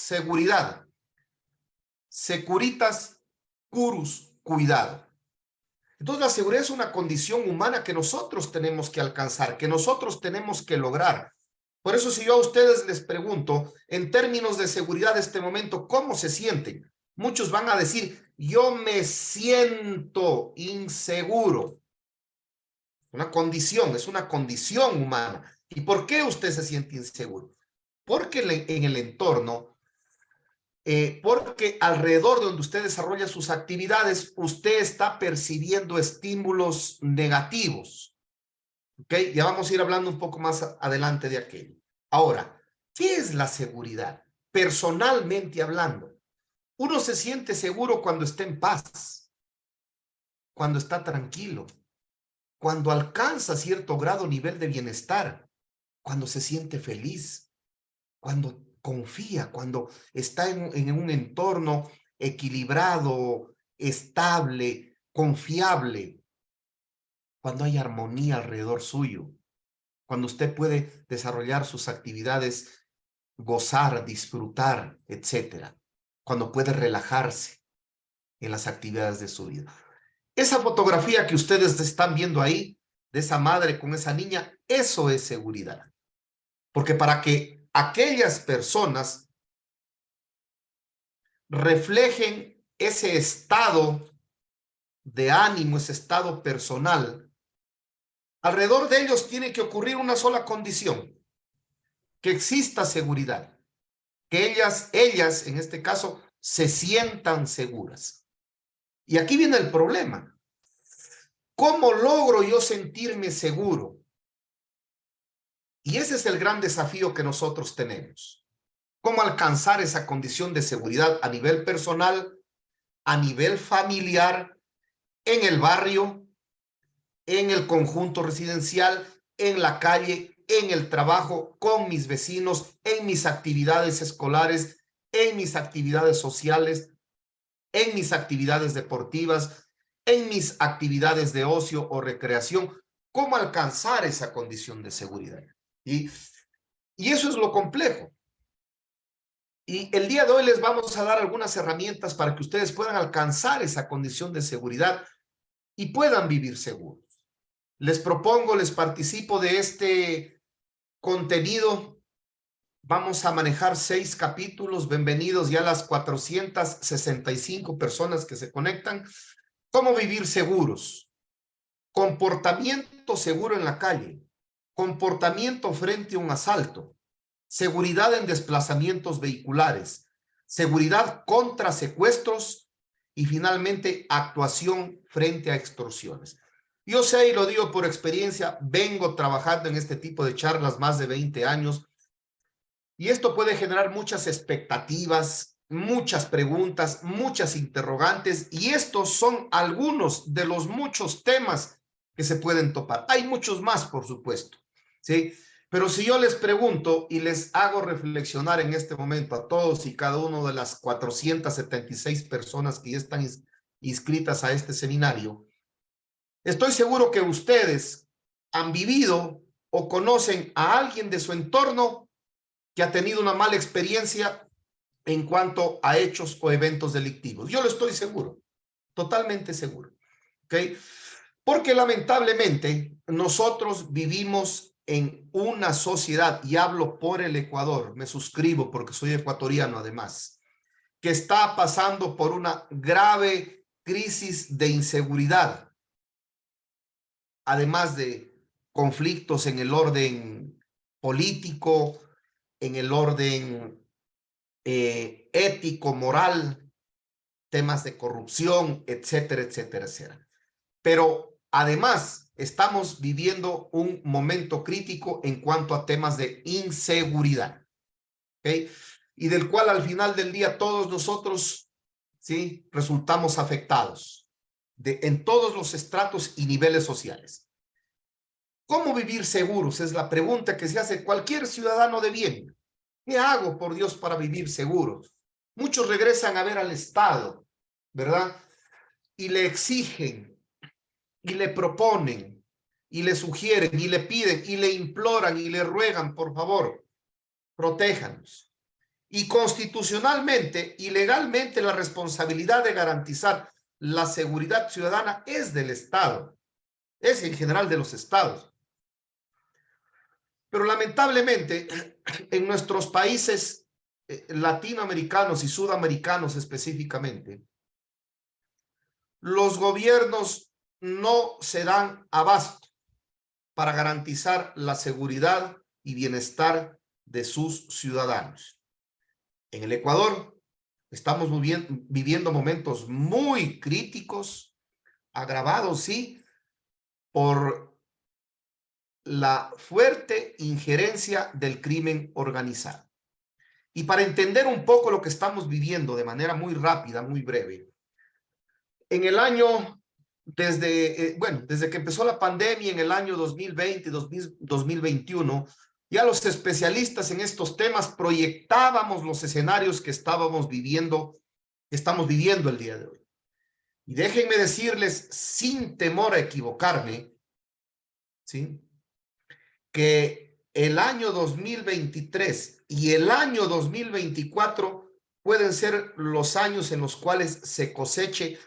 seguridad. Securitas curus, cuidado. Entonces la seguridad es una condición humana que nosotros tenemos que alcanzar, que nosotros tenemos que lograr. Por eso si yo a ustedes les pregunto, en términos de seguridad de este momento, ¿cómo se sienten? Muchos van a decir, yo me siento inseguro. Es una condición humana. ¿Y por qué usted se siente inseguro? Porque en el entorno, porque alrededor de donde usted desarrolla sus actividades, usted está percibiendo estímulos negativos. ¿Ok? Ya vamos a ir hablando un poco más adelante de aquello. Ahora, ¿qué es la seguridad? Personalmente hablando, uno se siente seguro cuando está en paz, cuando está tranquilo, cuando alcanza cierto grado nivel de bienestar, cuando se siente feliz, cuando confía, cuando está en un entorno equilibrado, estable, confiable, cuando hay armonía alrededor suyo, cuando usted puede desarrollar sus actividades, gozar, disfrutar, etcétera, cuando puede relajarse en las actividades de su vida. Esa fotografía que ustedes están viendo ahí, de esa madre con esa niña, eso es seguridad. Porque para que aquellas personas reflejen ese estado de ánimo, ese estado personal, alrededor de ellos tiene que ocurrir una sola condición, que exista seguridad, que ellas en este caso, se sientan seguras. Y aquí viene el problema. ¿Cómo logro yo sentirme seguro? Y ese es el gran desafío que nosotros tenemos. ¿Cómo alcanzar esa condición de seguridad a nivel personal, a nivel familiar, en el barrio, en el conjunto residencial, en la calle, en el trabajo, con mis vecinos, en mis actividades escolares, en mis actividades sociales, en mis actividades deportivas, en mis actividades de ocio o recreación? ¿Cómo alcanzar esa condición de seguridad? Y eso es lo complejo. Y el día de hoy les vamos a dar algunas herramientas para que ustedes puedan alcanzar esa condición de seguridad y puedan vivir seguros. Les propongo, les participo de este contenido. Vamos a manejar 6 capítulos. Bienvenidos ya a las 465 personas que se conectan. ¿Cómo vivir seguros? Comportamiento seguro en la calle. Comportamiento frente a un asalto. Seguridad en desplazamientos vehiculares. Seguridad contra secuestros. Y finalmente, actuación frente a extorsiones. Yo sé y lo digo por experiencia, vengo trabajando en este tipo de charlas más de 20 años y esto puede generar muchas expectativas, muchas preguntas, muchas interrogantes y estos son algunos de los muchos temas que se pueden topar. Hay muchos más, por supuesto, ¿sí? Pero si yo les pregunto y les hago reflexionar en este momento a todos y cada uno de las 476 personas que ya están inscritas a este seminario, estoy seguro que ustedes han vivido o conocen a alguien de su entorno que ha tenido una mala experiencia en cuanto a hechos o eventos delictivos. Yo lo estoy seguro, totalmente seguro. ¿Ok? Porque lamentablemente nosotros vivimos en una sociedad, y hablo por el Ecuador, me suscribo porque soy ecuatoriano además, que está pasando por una grave crisis de inseguridad, además de conflictos en el orden político, en el orden ético, moral, temas de corrupción, etcétera, etcétera, etcétera. Pero además estamos viviendo un momento crítico en cuanto a temas de inseguridad, ¿ok? Y del cual al final del día todos nosotros, ¿sí?, resultamos afectados en todos los estratos y niveles sociales. ¿Cómo vivir seguros? Es la pregunta que se hace cualquier ciudadano de bien. ¿Qué hago, por Dios, para vivir seguros? Muchos regresan a ver al Estado, ¿verdad? Y le exigen, y le proponen, y le sugieren, y le piden, y le imploran, y le ruegan, por favor, protéjanos. Y constitucionalmente y legalmente la responsabilidad de garantizar la seguridad ciudadana es del Estado, es en general de los estados. Pero lamentablemente en nuestros países latinoamericanos y sudamericanos específicamente, los gobiernos no se dan abasto para garantizar la seguridad y bienestar de sus ciudadanos. En el Ecuador estamos viviendo momentos muy críticos, agravados, sí, por la fuerte injerencia del crimen organizado. Y para entender un poco lo que estamos viviendo de manera muy rápida, muy breve, en el año, desde que empezó la pandemia en el año 2020, 2021, ya los especialistas en estos temas proyectábamos los escenarios que estamos viviendo el día de hoy. Y déjenme decirles, sin temor a equivocarme, ¿sí?, que el año 2023 y el año 2024 pueden ser los años en los cuales se coseche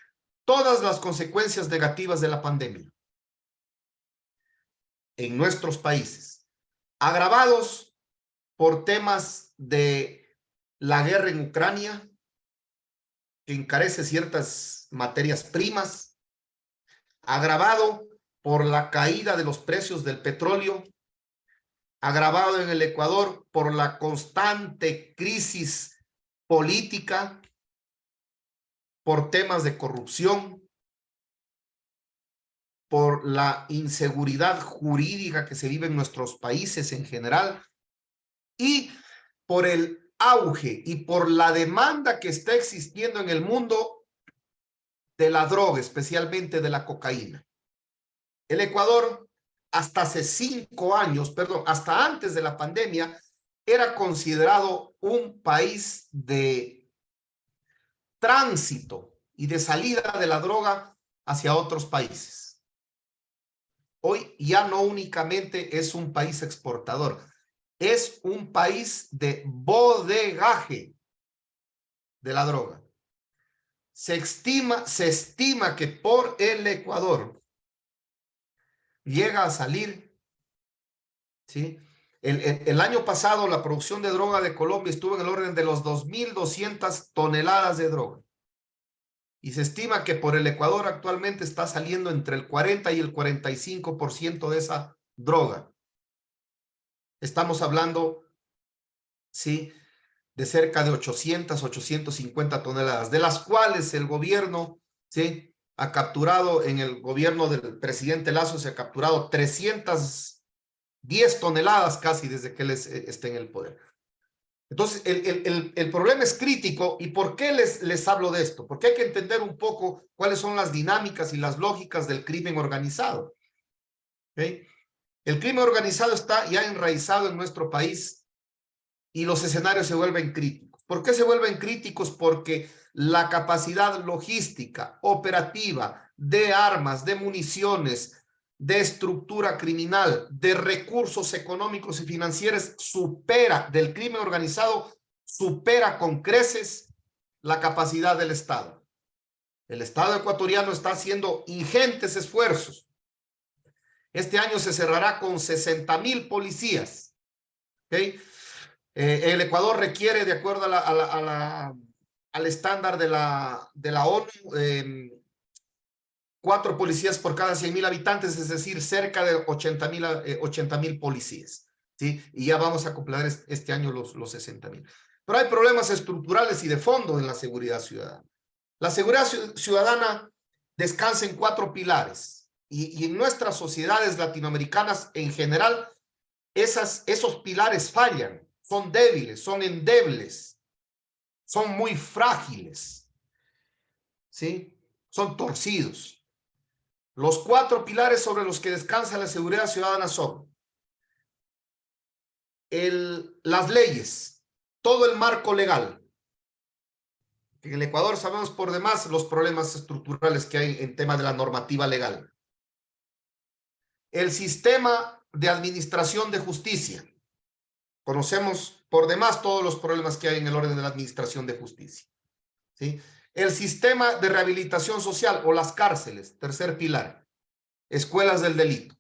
todas las consecuencias negativas de la pandemia en nuestros países, agravados por temas de la guerra en Ucrania, que encarece ciertas materias primas, agravado por la caída de los precios del petróleo, agravado en el Ecuador por la constante crisis política, por temas de corrupción, por la inseguridad jurídica que se vive en nuestros países en general y por el auge y por la demanda que está existiendo en el mundo de la droga, especialmente de la cocaína. El Ecuador, hasta hace 5 años, perdón, hasta antes de la pandemia, era considerado un país de tránsito y de salida de la droga hacia otros países. Hoy ya no únicamente es un país exportador, es un país de bodegaje de la droga. Se estima que por el Ecuador llega a salir, ¿sí? El año pasado la producción de droga de Colombia estuvo en el orden de los 2.200 toneladas de droga. Y se estima que por el Ecuador actualmente está saliendo entre el 40 y el 45% de esa droga. Estamos hablando, ¿sí?, de cerca de 850 toneladas, de las cuales el gobierno, ¿sí?, ha capturado, en el gobierno del presidente Lazo se ha capturado 310 toneladas casi desde que él esté en el poder. Entonces, el problema es crítico. ¿Y por qué les hablo de esto? Porque hay que entender un poco cuáles son las dinámicas y las lógicas del crimen organizado. ¿Okay? El crimen organizado está ya enraizado en nuestro país y los escenarios se vuelven críticos. ¿Por qué se vuelven críticos? Porque la capacidad logística, operativa, de armas, de municiones, de estructura criminal, de recursos económicos y financieros del crimen organizado, supera con creces la capacidad del Estado. El Estado ecuatoriano está haciendo ingentes esfuerzos. Este año se cerrará con 60,000 policías. ¿Okay? El Ecuador requiere, de acuerdo al estándar de la ONU, 4 policías por cada 100,000 habitantes, es decir, cerca de 80,000 policías, ¿sí? Y ya vamos a completar este año los 60,000. Pero hay problemas estructurales y de fondo en la seguridad ciudadana. La seguridad ciudadana descansa en 4 pilares y en nuestras sociedades latinoamericanas en general, esos pilares fallan, son débiles, son endebles, son muy frágiles, ¿sí? Son torcidos. Los 4 pilares sobre los que descansa la seguridad ciudadana son las leyes, todo el marco legal. En el Ecuador sabemos por demás los problemas estructurales que hay en tema de la normativa legal. El sistema de administración de justicia. Conocemos por demás todos los problemas que hay en el orden de la administración de justicia, ¿sí? El sistema de rehabilitación social o las cárceles, tercer pilar, escuelas del delito.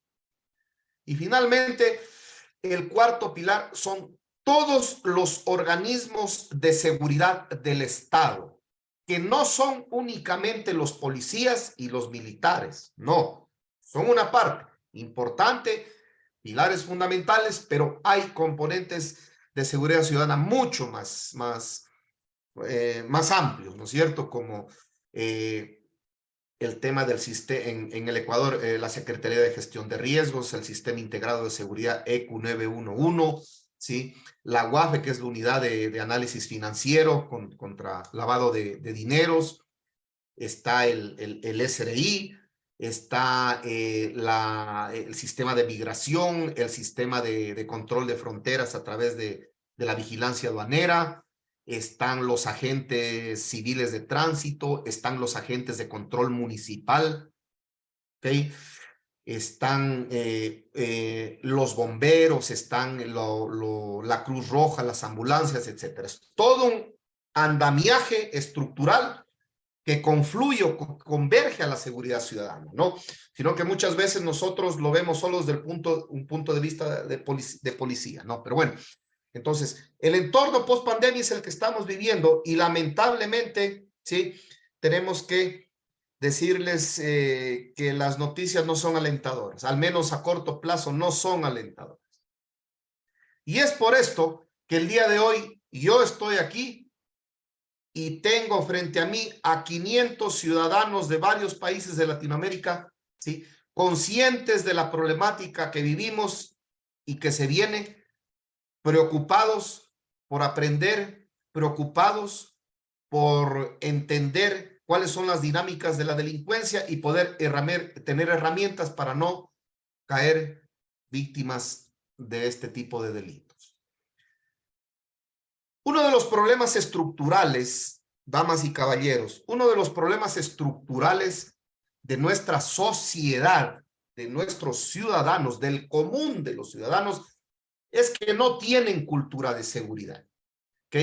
Y finalmente, el cuarto pilar son todos los organismos de seguridad del Estado, que no son únicamente los policías y los militares, no, son una parte importante, pilares fundamentales, pero hay componentes de seguridad ciudadana mucho más amplios, ¿no es cierto? Como el tema del sistema en el Ecuador, la Secretaría de Gestión de Riesgos, el Sistema Integrado de Seguridad ECU 911, ¿sí? La UAFE, que es la Unidad de Análisis Financiero contra lavado de dineros, está el SRI, está el sistema de migración, el sistema de control de fronteras a través de la vigilancia aduanera, están los agentes civiles de tránsito, están los agentes de control municipal, ¿ok? Están los bomberos, están la Cruz Roja, las ambulancias, etcétera. Es todo un andamiaje estructural que confluye o converge a la seguridad ciudadana, ¿no? Sino que muchas veces nosotros lo vemos solo desde un punto de vista de policía, ¿no? Pero bueno, entonces, el entorno post-pandemia es el que estamos viviendo y lamentablemente, ¿sí? Tenemos que decirles que las noticias no son alentadoras, al menos a corto plazo no son alentadoras. Y es por esto que el día de hoy yo estoy aquí y tengo frente a mí a 500 ciudadanos de varios países de Latinoamérica, ¿sí? Conscientes de la problemática que vivimos y que se viene, preocupados por aprender, preocupados por entender cuáles son las dinámicas de la delincuencia y poder tener herramientas para no caer víctimas de este tipo de delitos. Uno de los problemas estructurales, damas y caballeros, uno de los problemas estructurales de nuestra sociedad, de nuestros ciudadanos, del común de los ciudadanos, es que no tienen cultura de seguridad, ¿ok?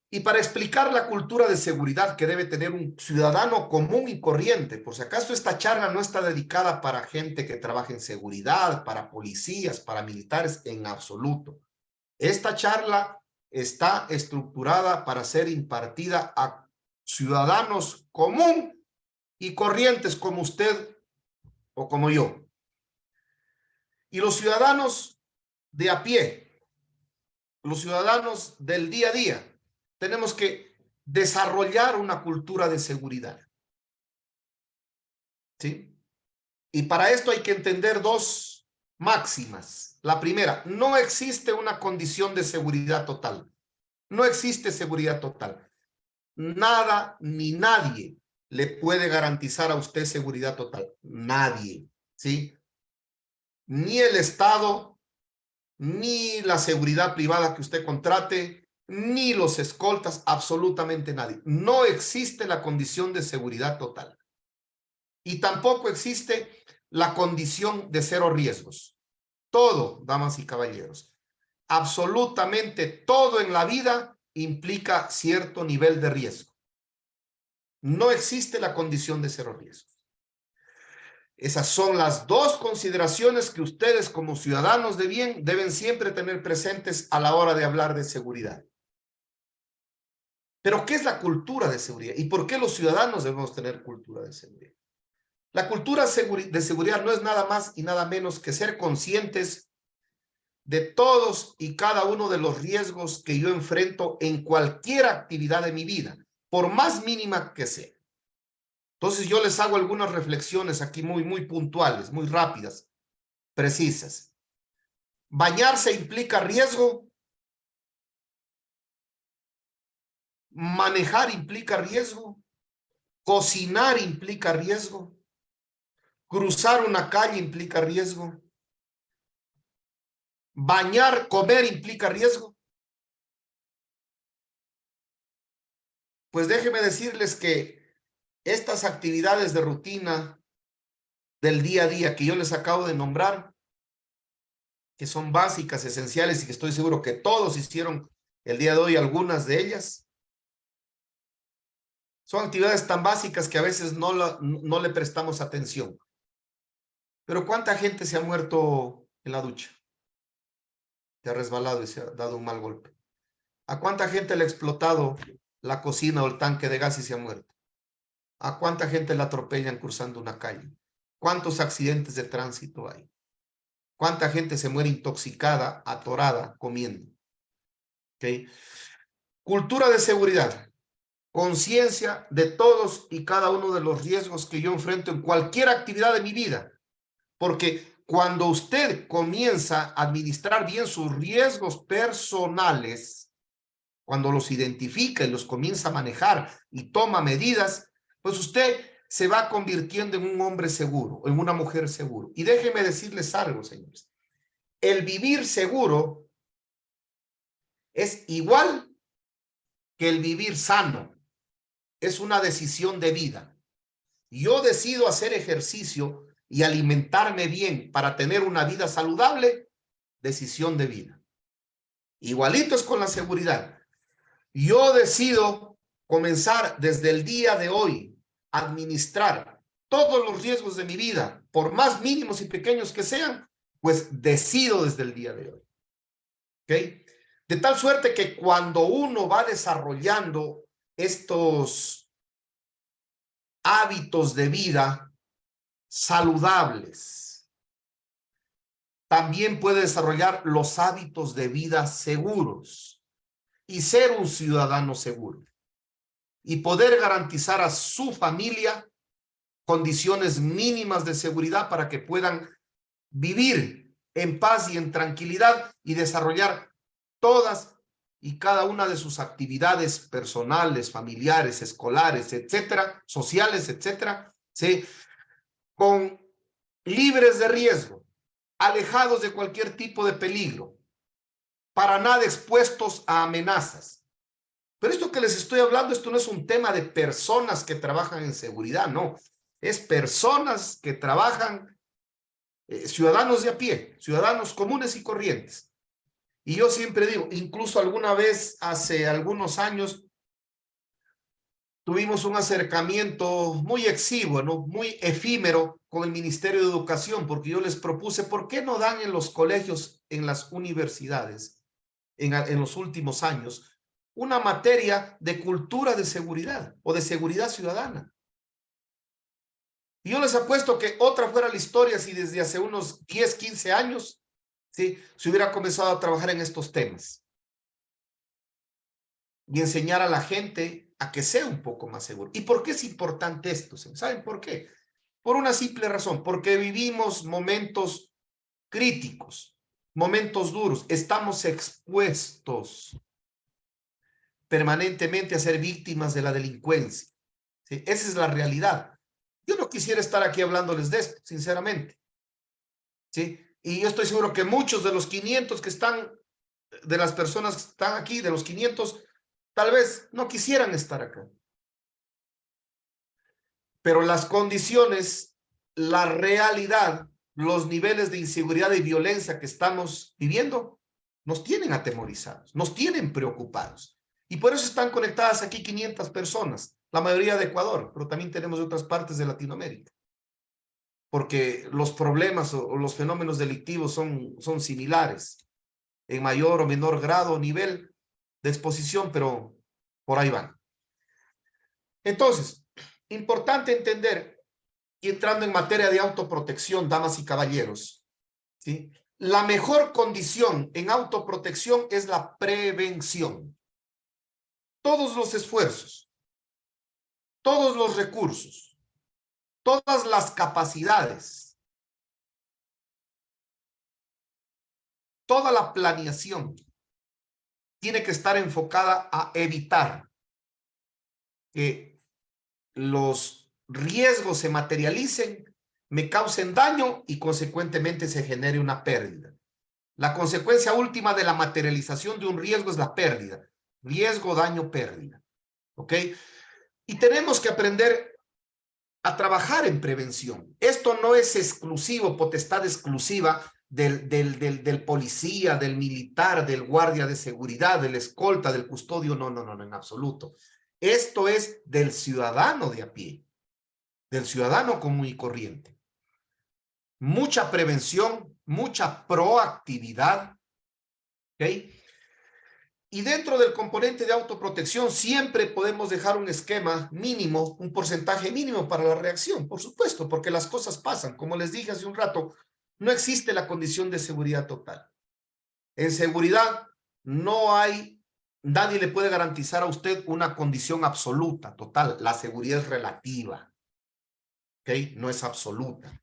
Y para explicar la cultura de seguridad que debe tener un ciudadano común y corriente, por si acaso esta charla no está dedicada para gente que trabaja en seguridad, para policías, para militares, en absoluto. Esta charla está estructurada para ser impartida a ciudadanos común y corrientes como usted o como yo. Y los ciudadanos de a pie, los ciudadanos del día a día, tenemos que desarrollar una cultura de seguridad, ¿sí? Y para esto hay que entender dos máximas. La primera, no existe una condición de seguridad total. No existe seguridad total. Nada ni nadie le puede garantizar a usted seguridad total. Nadie, ¿sí? Ni el Estado, ni la seguridad privada que usted contrate, ni los escoltas, absolutamente nadie. No existe la condición de seguridad total. Y tampoco existe la condición de cero riesgos. Todo, damas y caballeros, absolutamente todo en la vida implica cierto nivel de riesgo. No existe la condición de cero riesgo. Esas son las dos consideraciones que ustedes como ciudadanos de bien deben siempre tener presentes a la hora de hablar de seguridad. Pero, ¿qué es la cultura de seguridad? ¿Y por qué los ciudadanos debemos tener cultura de seguridad? La cultura de seguridad no es nada más y nada menos que ser conscientes de todos y cada uno de los riesgos que yo enfrento en cualquier actividad de mi vida, por más mínima que sea. Entonces yo les hago algunas reflexiones aquí muy puntuales, muy rápidas, precisas. ¿Bañarse implica riesgo? ¿Manejar implica riesgo? ¿Cocinar implica riesgo? ¿Cruzar una calle implica riesgo? ¿Comer implica riesgo? Pues déjenme decirles que estas actividades de rutina del día a día que yo les acabo de nombrar que son básicas, esenciales y que estoy seguro que todos hicieron el día de hoy algunas de ellas. Son actividades tan básicas que a veces no le prestamos atención. Pero ¿cuánta gente se ha muerto en la ducha? Se ha resbalado y se ha dado un mal golpe. ¿A cuánta gente le ha explotado la cocina o el tanque de gas y se ha muerto? ¿A cuánta gente la atropellan cruzando una calle? ¿Cuántos accidentes de tránsito hay? ¿Cuánta gente se muere intoxicada, atorada, comiendo? ¿Okay? Cultura de seguridad. Conciencia de todos y cada uno de los riesgos que yo enfrento en cualquier actividad de mi vida. Porque cuando usted comienza a administrar bien sus riesgos personales, cuando los identifica y los comienza a manejar y toma medidas, pues usted se va convirtiendo en un hombre seguro, en una mujer seguro. Y déjenme decirles algo, señores. El vivir seguro es igual que el vivir sano. Es una decisión de vida. Yo decido hacer ejercicio y alimentarme bien para tener una vida saludable, decisión de vida. Igualito es con la seguridad. Yo decido comenzar desde el día de hoy a administrar todos los riesgos de mi vida, por más mínimos y pequeños que sean, pues decido desde el día de hoy. ¿Ok? De tal suerte que cuando uno va desarrollando estos hábitos de vida saludables, también puede desarrollar los hábitos de vida seguros y ser un ciudadano seguro y poder garantizar a su familia condiciones mínimas de seguridad para que puedan vivir en paz y en tranquilidad y desarrollar todas y cada una de sus actividades personales, familiares, escolares, etcétera, sociales, etcétera, ¿sí? Con libres de riesgo, alejados de cualquier tipo de peligro, para nada expuestos a amenazas. Pero esto que les estoy hablando, esto no es un tema de personas que trabajan en seguridad, no. Es personas que trabajan, ciudadanos de a pie, ciudadanos comunes y corrientes. Y yo siempre digo, incluso alguna vez, hace algunos años, tuvimos un acercamiento muy exiguo, ¿no? Muy efímero con el Ministerio de Educación, porque yo les propuse, ¿por qué no dan en los colegios, en las universidades, en los últimos años, una materia de cultura de seguridad o de seguridad ciudadana? Y yo les apuesto que otra fuera la historia si desde hace unos 10, 15 años, ¿sí?, se hubiera comenzado a trabajar en estos temas y enseñar a la gente a que sea un poco más seguro. ¿Y por qué es importante esto? ¿Saben por qué? Por una simple razón, porque vivimos momentos críticos, momentos duros, estamos expuestos permanentemente a ser víctimas de la delincuencia, ¿sí? Esa es la realidad. Yo no quisiera estar aquí hablándoles de esto, sinceramente, ¿sí? Y yo estoy seguro que muchos de los 500 que están, de las personas que están aquí, de los 500, tal vez no quisieran estar acá. Pero las condiciones, la realidad, los niveles de inseguridad y violencia que estamos viviendo, nos tienen atemorizados, nos tienen preocupados. Y por eso están conectadas aquí 500 personas, la mayoría de Ecuador, pero también tenemos de otras partes de Latinoamérica. Porque los problemas o los fenómenos delictivos son similares, en mayor o menor grado o nivel de exposición, pero por ahí van. Entonces, importante entender, y entrando en materia de autoprotección, damas y caballeros, ¿sí?, la mejor condición en autoprotección es la prevención. Todos los esfuerzos, todos los recursos, todas las capacidades, toda la planeación tiene que estar enfocada a evitar que los riesgos se materialicen, me causen daño y consecuentemente se genere una pérdida. La consecuencia última de la materialización de un riesgo es la pérdida. Riesgo, daño, pérdida. ¿Ok? Y tenemos que aprender a trabajar en prevención. Esto no es exclusivo, potestad exclusiva del policía, del militar, del guardia de seguridad, del escolta, del custodio. No, no, no, no, en absoluto. Esto es del ciudadano de a pie, del ciudadano común y corriente. Mucha prevención, mucha proactividad, ¿ok? Y dentro del componente de autoprotección siempre podemos dejar un esquema mínimo, un porcentaje mínimo para la reacción, por supuesto, porque las cosas pasan. Como les dije hace un rato, no existe la condición de seguridad total. En seguridad no hay, nadie le puede garantizar a usted una condición absoluta, total. La seguridad es relativa, ¿ok? No es absoluta.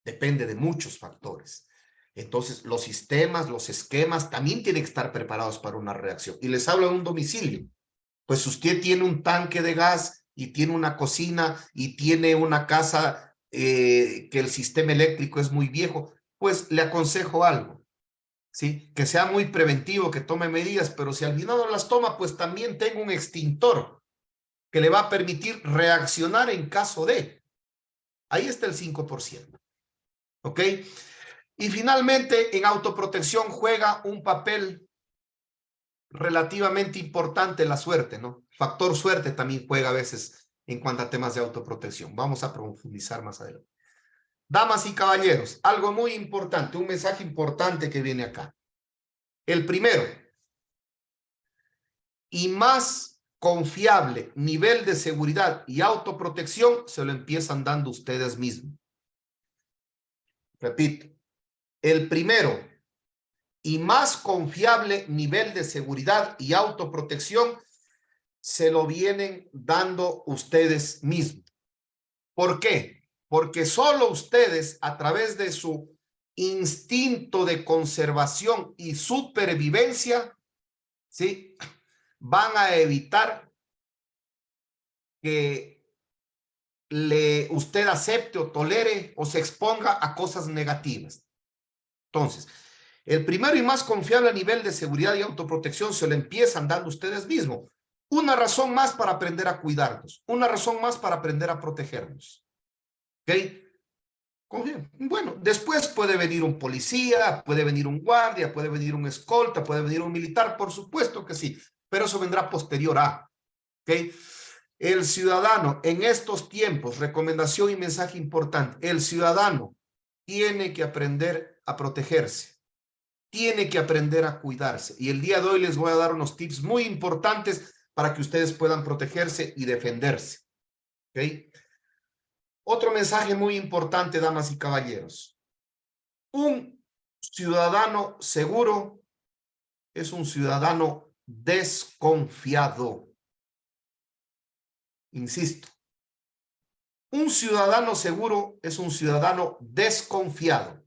Depende de muchos factores. Entonces, los sistemas, los esquemas también tienen que estar preparados para una reacción. Y les hablo de un domicilio. Pues usted tiene un tanque de gas y tiene una cocina y tiene una casa que el sistema eléctrico es muy viejo, pues le aconsejo algo, ¿sí? Que sea muy preventivo, que tome medidas, pero si al final no las toma, pues también tenga un extintor que le va a permitir reaccionar en caso de. Ahí está el 5%. ¿Ok? Y finalmente, en autoprotección juega un papel relativamente importante la suerte, ¿no? Factor suerte también juega a veces en cuanto a temas de autoprotección. Vamos a profundizar más adelante. Damas y caballeros, algo muy importante, un mensaje importante que viene acá. El primero y más confiable nivel de seguridad y autoprotección se lo empiezan dando ustedes mismos. Repito, el primero y más confiable nivel de seguridad y autoprotección se lo vienen dando ustedes mismos. ¿Por qué? Porque solo ustedes, a través de su instinto de conservación y supervivencia, ¿sí?, van a evitar que usted acepte o tolere o se exponga a cosas negativas. Entonces, el primero y más confiable a nivel de seguridad y autoprotección se lo empiezan dando ustedes mismos. Una razón más para aprender a cuidarnos, una razón más para aprender a protegernos. ¿Ok? Confíen. Bueno, después puede venir un policía, puede venir un guardia, puede venir un escolta, puede venir un militar, por supuesto que sí, pero eso vendrá posterior a. ¿Ok? El ciudadano en estos tiempos, recomendación y mensaje importante, el ciudadano tiene que aprender a protegerse, tiene que aprender a cuidarse. Y el día de hoy les voy a dar unos tips muy importantes para que ustedes puedan protegerse y defenderse. ¿Ok? Otro mensaje muy importante, damas y caballeros. Un ciudadano seguro es un ciudadano desconfiado. Insisto, un ciudadano seguro es un ciudadano desconfiado.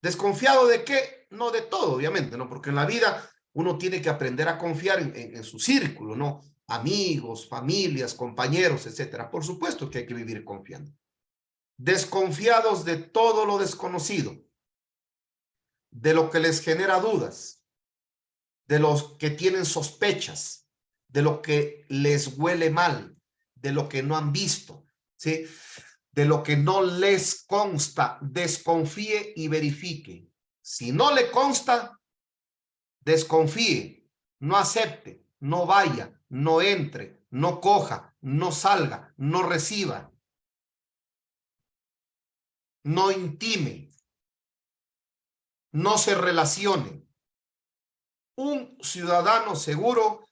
¿Desconfiado de qué? No de todo, obviamente, ¿no? Porque en la vida uno tiene que aprender a confiar en su círculo, ¿no? Amigos, familias, compañeros, etcétera. Por supuesto que hay que vivir confiando. Desconfiados de todo lo desconocido, de lo que les genera dudas, de los que tienen sospechas, de lo que les huele mal, de lo que no han visto, ¿sí? De lo que no les consta, desconfíe y verifique. Si no le consta, desconfíe, no acepte, no vaya, no entre, no coja, no salga, no reciba, no intime, no se relacione. Un ciudadano seguro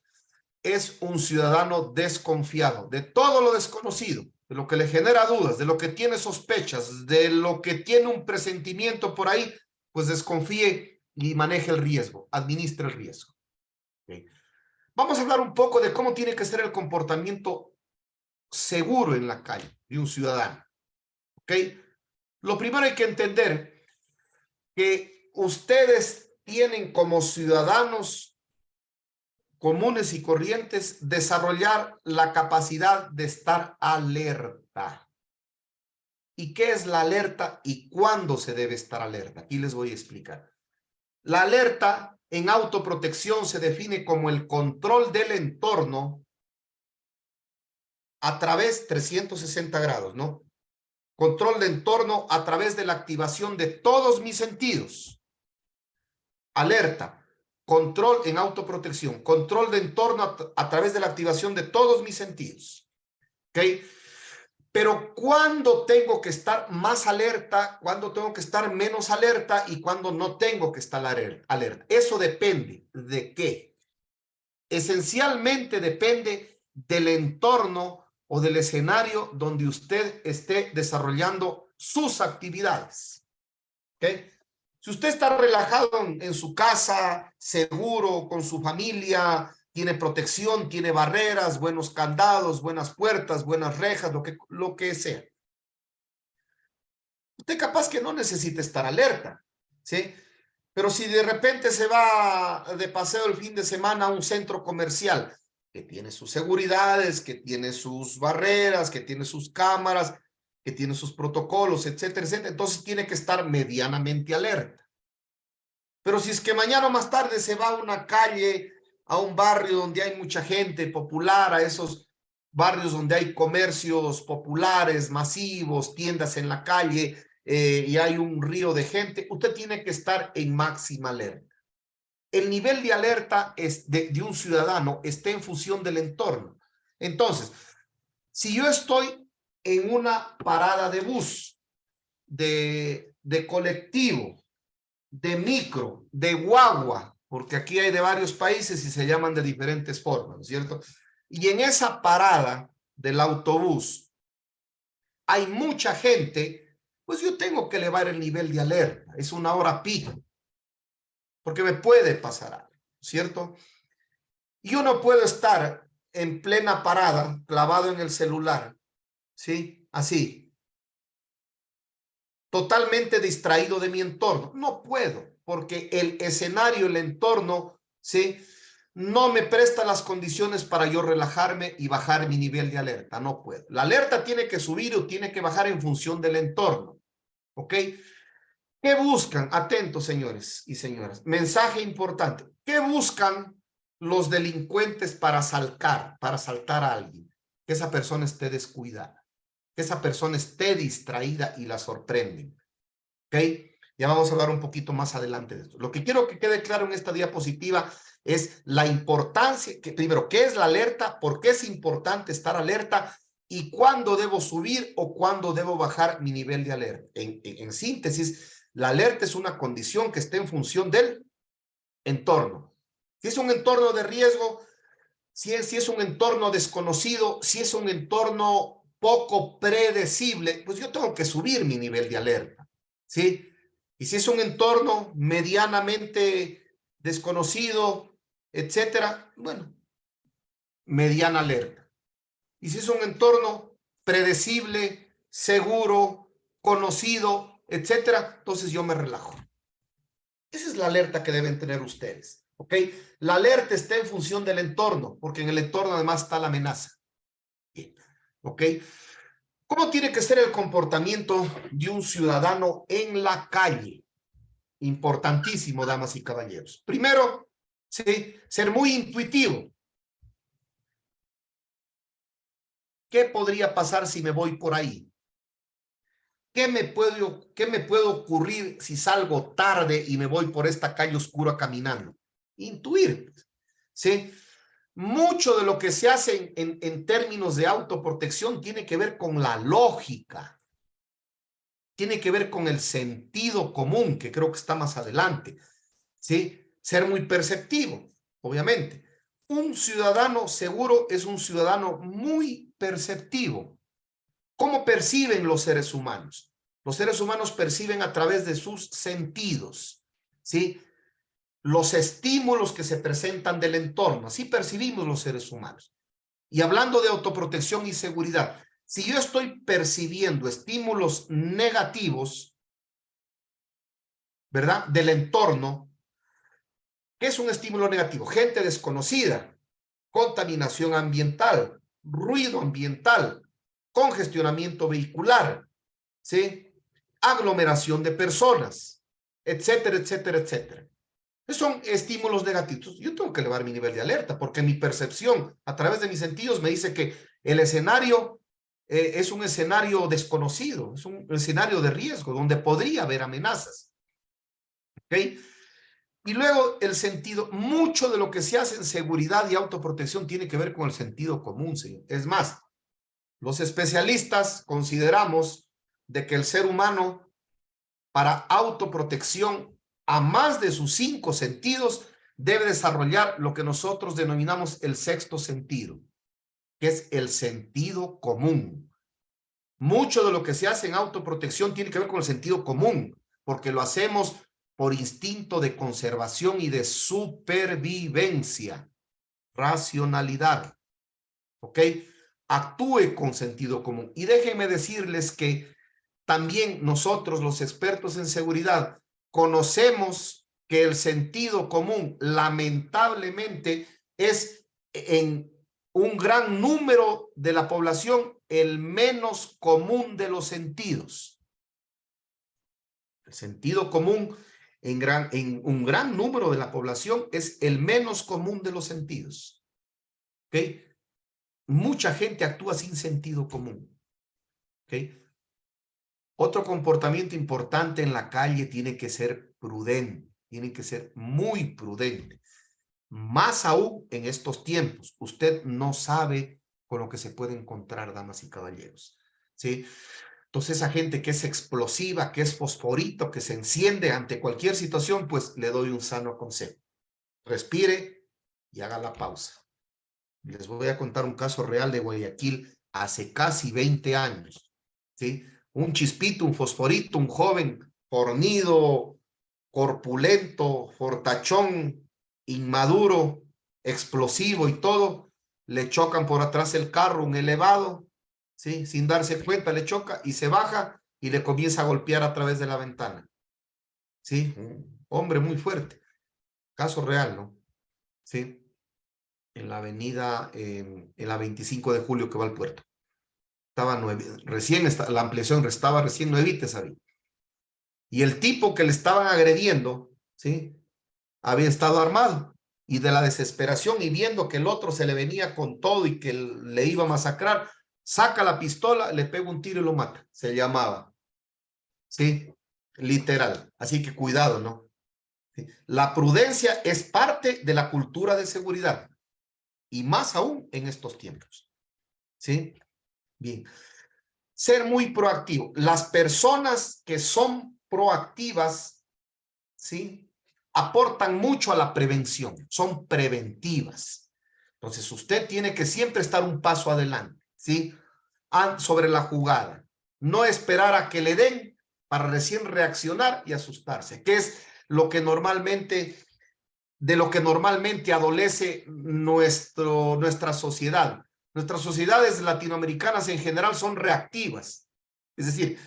es un ciudadano desconfiado de todo lo desconocido, de lo que le genera dudas, de lo que tiene sospechas, de lo que tiene un presentimiento por ahí, pues desconfíe y maneje el riesgo, administre el riesgo. ¿Okay? Vamos a hablar un poco de cómo tiene que ser el comportamiento seguro en la calle de un ciudadano. ¿Ok? Lo primero hay que entender que ustedes tienen como ciudadanos comunes y corrientes desarrollar la capacidad de estar alerta. ¿Y qué es la alerta y cuándo se debe estar alerta? Aquí les voy a explicar. La alerta en autoprotección se define como el control del entorno a través 360 grados, ¿no? Control de entorno a través de la activación de todos mis sentidos. Alerta, control en autoprotección, control de entorno a través de la activación de todos mis sentidos. ¿Ok? Pero ¿cuándo tengo que estar más alerta? ¿Cuándo tengo que estar menos alerta? ¿Y cuándo no tengo que estar alerta? Eso depende de qué. Esencialmente depende del entorno o del escenario donde usted esté desarrollando sus actividades. ¿Ok? Si usted está relajado en su casa, seguro, con su familia, tiene protección, tiene barreras, buenos candados, buenas puertas, buenas rejas, lo que sea. Usted capaz que no necesita estar alerta, ¿sí? Pero si de repente se va de paseo el fin de semana a un centro comercial que tiene sus seguridades, que tiene sus barreras, que tiene sus cámaras, que tiene sus protocolos, etcétera, etcétera, entonces tiene que estar medianamente alerta. Pero si es que mañana o más tarde se va a una calle, a un barrio donde hay mucha gente popular, a esos barrios donde hay comercios populares, masivos, tiendas en la calle, y hay un río de gente, usted tiene que estar en máxima alerta. El nivel de alerta de un ciudadano está en función del entorno. Entonces, si yo estoy en una parada de bus, de colectivo, de micro, de guagua, porque aquí hay de varios países y se llaman de diferentes formas, ¿no es cierto? Y en esa parada del autobús hay mucha gente, pues yo tengo que elevar el nivel de alerta. Es una hora pico, porque me puede pasar algo, ¿cierto? Y yo no puedo estar en plena parada, clavado en el celular, ¿sí? Así, totalmente distraído de mi entorno. No puedo, porque el escenario, el entorno, ¿sí? No me presta las condiciones para yo relajarme y bajar mi nivel de alerta. No puedo. La alerta tiene que subir o tiene que bajar en función del entorno. ¿Ok? ¿Qué buscan? Atentos, señores y señoras. Mensaje importante. ¿Qué buscan los delincuentes para asaltar a alguien? Que esa persona esté descuidada, que esa persona esté distraída y la sorprenden. ¿Ok? Ya vamos a hablar un poquito más adelante de esto. Lo que quiero que quede claro en esta diapositiva es la importancia, primero, ¿qué es la alerta? ¿Por qué es importante estar alerta? ¿Y cuándo debo subir o cuándo debo bajar mi nivel de alerta? En síntesis, la alerta es una condición que está en función del entorno. Si es un entorno de riesgo, si es un entorno desconocido, si es un entorno poco predecible, pues yo tengo que subir mi nivel de alerta, ¿sí? Y si es un entorno medianamente desconocido, etcétera, bueno, mediana alerta. Y si es un entorno predecible, seguro, conocido, etcétera, entonces yo me relajo. Esa es la alerta que deben tener ustedes, ¿ok? La alerta está en función del entorno, porque en el entorno además está la amenaza. Bien, ¿ok? ¿Cómo tiene que ser el comportamiento de un ciudadano en la calle? Importantísimo, damas y caballeros. Primero, ¿sí? Ser muy intuitivo. ¿Qué podría pasar si me voy por ahí? ¿Qué me puede ocurrir si salgo tarde y me voy por esta calle oscura caminando? Intuir, ¿sí? Mucho de lo que se hace en términos de autoprotección tiene que ver con la lógica, tiene que ver con el sentido común, que creo que está más adelante, ¿sí? Ser muy perceptivo, obviamente. Un ciudadano seguro es un ciudadano muy perceptivo. ¿Cómo perciben los seres humanos? Los seres humanos perciben a través de sus sentidos, ¿sí? Los estímulos que se presentan del entorno, así percibimos los seres humanos. Y hablando de autoprotección y seguridad, si yo estoy percibiendo estímulos negativos, ¿verdad? Del entorno, ¿qué es un estímulo negativo? Gente desconocida, contaminación ambiental, ruido ambiental, congestionamiento vehicular, ¿sí? Aglomeración de personas, etcétera, etcétera, etcétera. Son estímulos negativos. Yo tengo que elevar mi nivel de alerta porque mi percepción a través de mis sentidos me dice que el escenario es un escenario desconocido, es un escenario de riesgo, donde podría haber amenazas. ¿Ok? Y luego el sentido, mucho de lo que se hace en seguridad y autoprotección tiene que ver con el sentido común, señor. Es más, los especialistas consideramos de que el ser humano, para autoprotección, a más de sus 5 sentidos, debe desarrollar lo que nosotros denominamos el sexto sentido, que es el sentido común. Mucho de lo que se hace en autoprotección tiene que ver con el sentido común, porque lo hacemos por instinto de conservación y de supervivencia, racionalidad, ¿ok? Actúe con sentido común. Y déjenme decirles que también nosotros, los expertos en seguridad, conocemos que el sentido común, lamentablemente, es en un gran número de la población el menos común de los sentidos. El sentido común en un gran número de la población es el menos común de los sentidos. ¿Ok? Mucha gente actúa sin sentido común. ¿Ok? Otro comportamiento importante en la calle tiene que ser prudente, tiene que ser muy prudente. Más aún en estos tiempos. Usted no sabe con lo que se puede encontrar, damas y caballeros. ¿Sí? Entonces, esa gente que es explosiva, que es fosforito, que se enciende ante cualquier situación, pues le doy un sano consejo. Respire y haga la pausa. Les voy a contar un caso real de Guayaquil hace casi 20 años. ¿Sí? Un chispito, un fosforito, un joven fornido, corpulento, fortachón, inmaduro, explosivo y todo, le chocan por atrás el carro, un elevado, ¿sí? Sin darse cuenta le choca y se baja y le comienza a golpear a través de la ventana. ¿Sí? Un hombre muy fuerte. Caso real, ¿no? ¿Sí? En la avenida, en la 25 de julio que va al puerto. Estaba recién, la ampliación estaba recién nuevita, ¿sabía? Y el tipo que le estaban agrediendo, ¿sí? Había estado armado. Y de la desesperación y viendo que el otro se le venía con todo y que le iba a masacrar, saca la pistola, le pega un tiro y lo mata. Se llamaba. ¿Sí? Literal. Así que cuidado, ¿no? ¿Sí? La prudencia es parte de la cultura de seguridad. Y más aún en estos tiempos. ¿Sí? Bien. Ser muy proactivo. Las personas que son proactivas, ¿sí? Aportan mucho a la prevención, son preventivas. Entonces, usted tiene que siempre estar un paso adelante, ¿sí? Sobre la jugada. No esperar a que le den para recién reaccionar y asustarse, que es lo que normalmente, de lo que normalmente adolece nuestra sociedad. Nuestras sociedades latinoamericanas en general son reactivas. Es decir,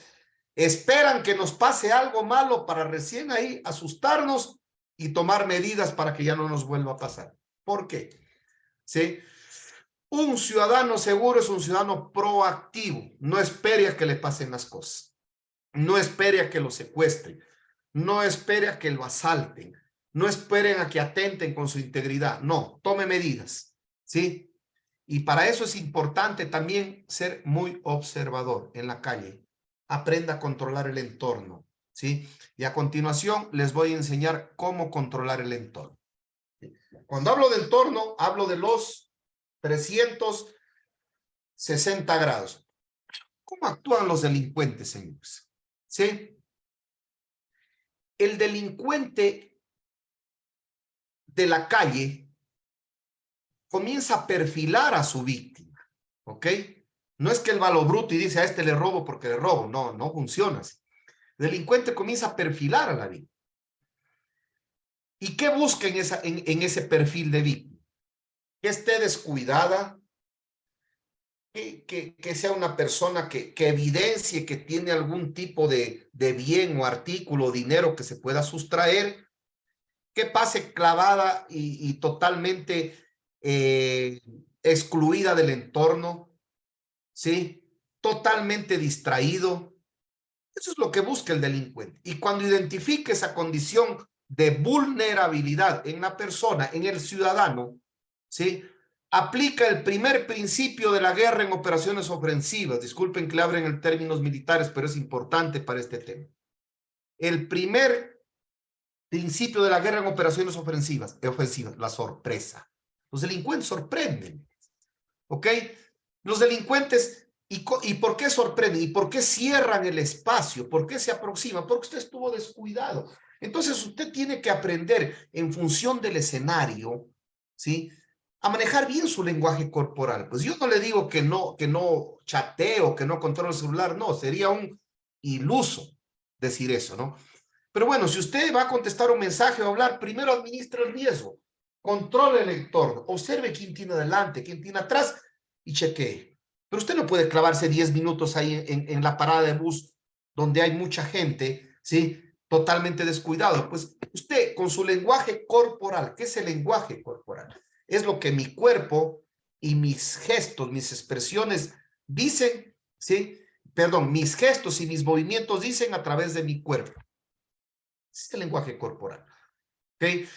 esperan que nos pase algo malo para recién ahí asustarnos y tomar medidas para que ya no nos vuelva a pasar. ¿Por qué? ¿Sí? Un ciudadano seguro es un ciudadano proactivo. No espere a que le pasen las cosas. No espere a que lo secuestren. No espere a que lo asalten. No esperen a que atenten con su integridad. No, tome medidas. ¿Sí? Y para eso es importante también ser muy observador en la calle. Aprenda a controlar el entorno, ¿sí? Y a continuación les voy a enseñar cómo controlar el entorno. Cuando hablo de entorno, hablo de los 360 grados. ¿Cómo actúan los delincuentes, señores? ¿Sí? El delincuente de la calle comienza a perfilar a su víctima, ¿ok? No es que él va a lo bruto y dice a este le robo porque le robo. No, no funciona así. El delincuente comienza a perfilar a la víctima. ¿Y qué busca en ese perfil de víctima? Que esté descuidada, que sea una persona que evidencie que tiene algún tipo de bien o artículo o dinero que se pueda sustraer, que pase clavada y totalmente excluida del entorno, ¿sí? Totalmente distraído. Eso es lo que busca el delincuente. Y cuando identifique esa condición de vulnerabilidad en la persona, en el ciudadano, ¿sí? aplica el primer principio de la guerra en operaciones ofensivas. Disculpen que le abren en términos militares, pero es importante para este tema. El primer principio de la guerra en operaciones ofensivas, la sorpresa. Los delincuentes sorprenden, ¿ok? Los delincuentes, ¿y por qué sorprenden? ¿Y por qué cierran el espacio? ¿Por qué se aproximan? Porque usted estuvo descuidado. Entonces usted tiene que aprender en función del escenario, ¿sí?, a manejar bien su lenguaje corporal. Pues yo no le digo que no chatee o que no controle el celular, no, sería un iluso decir eso, ¿no? Pero bueno, si usted va a contestar un mensaje o hablar, primero administre el riesgo, controle el entorno, observe quién tiene adelante, quién tiene atrás y chequee. Pero usted no puede clavarse 10 minutos ahí en la parada de bus donde hay mucha gente, ¿sí?, totalmente descuidado. Pues usted con su lenguaje corporal, ¿qué es el lenguaje corporal? Es lo que mi cuerpo y mis gestos, mis expresiones dicen, ¿sí? Perdón, mis gestos y mis movimientos dicen a través de mi cuerpo. Es el lenguaje corporal, ¿ok?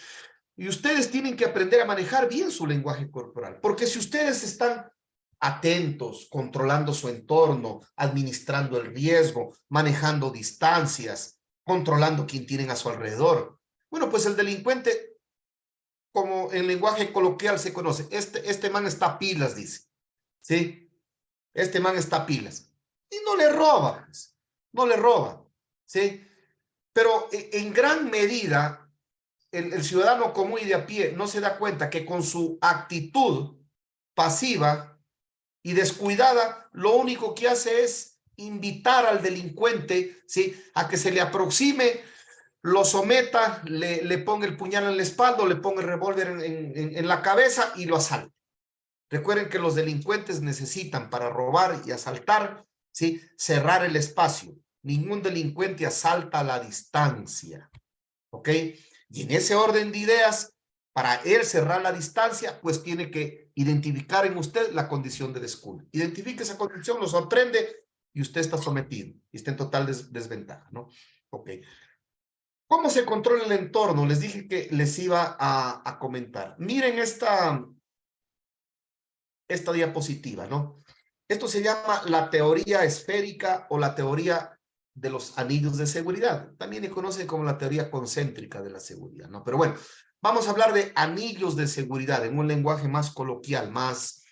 Y ustedes tienen que aprender a manejar bien su lenguaje corporal, porque si ustedes están atentos, controlando su entorno, administrando el riesgo, manejando distancias, controlando quién tienen a su alrededor, bueno, pues el delincuente, como en lenguaje coloquial se conoce, este man está pilas, dice, ¿sí? Este man está pilas. Y no le roba, pues, no le roba, ¿sí? Pero en gran medida, el ciudadano común y de a pie no se da cuenta que con su actitud pasiva y descuidada, lo único que hace es invitar al delincuente, ¿sí?, a que se le aproxime, lo someta, le ponga el puñal en la espalda, le ponga el revólver en la cabeza y lo asalte. Recuerden que los delincuentes necesitan para robar y asaltar, ¿sí?, cerrar el espacio. Ningún delincuente asalta a la distancia, ¿ok? Y en ese orden de ideas, para él cerrar la distancia, pues tiene que identificar en usted la condición de descuido. Identifique esa condición, lo sorprende y usted está sometido y está en total desventaja, ¿no? Ok. ¿Cómo se controla el entorno? Les dije que les iba a comentar. Miren esta diapositiva, ¿no? Esto se llama la teoría esférica o la teoría de los anillos de seguridad. También se conoce como la teoría concéntrica de la seguridad, ¿no? Pero bueno, vamos a hablar de anillos de seguridad en un lenguaje más coloquial, más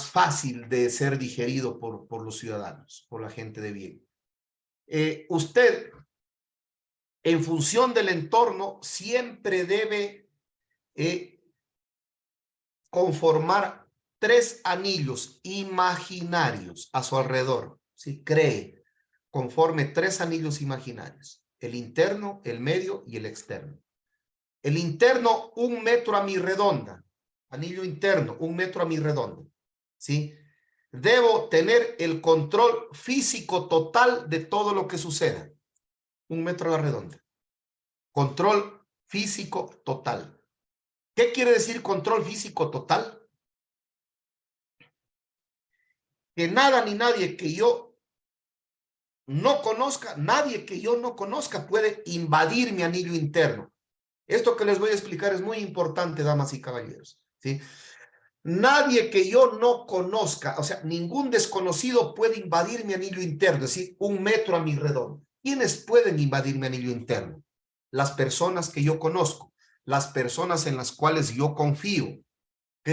fácil de ser digerido por los ciudadanos, por la gente de bien. Usted, en función del entorno, siempre debe conformar 3 anillos imaginarios a su alrededor. ¿Sí? Cree, conforme 3 anillos imaginarios. El interno, el medio y el externo. El interno, 1 metro a mi redonda. Anillo interno, 1 metro a mi redonda. ¿Sí? Debo tener el control físico total de todo lo que suceda. 1 metro a la redonda. Control físico total. ¿Qué quiere decir control físico total? Que nada ni nadie que yo no conozca, puede invadir mi anillo interno. Esto que les voy a explicar es muy importante, damas y caballeros, ¿sí? Nadie que yo no conozca, o sea, ningún desconocido puede invadir mi anillo interno, es decir, 1 metro a mi redonda. ¿Quiénes pueden invadir mi anillo interno? Las personas que yo conozco, las personas en las cuales yo confío, ¿ok?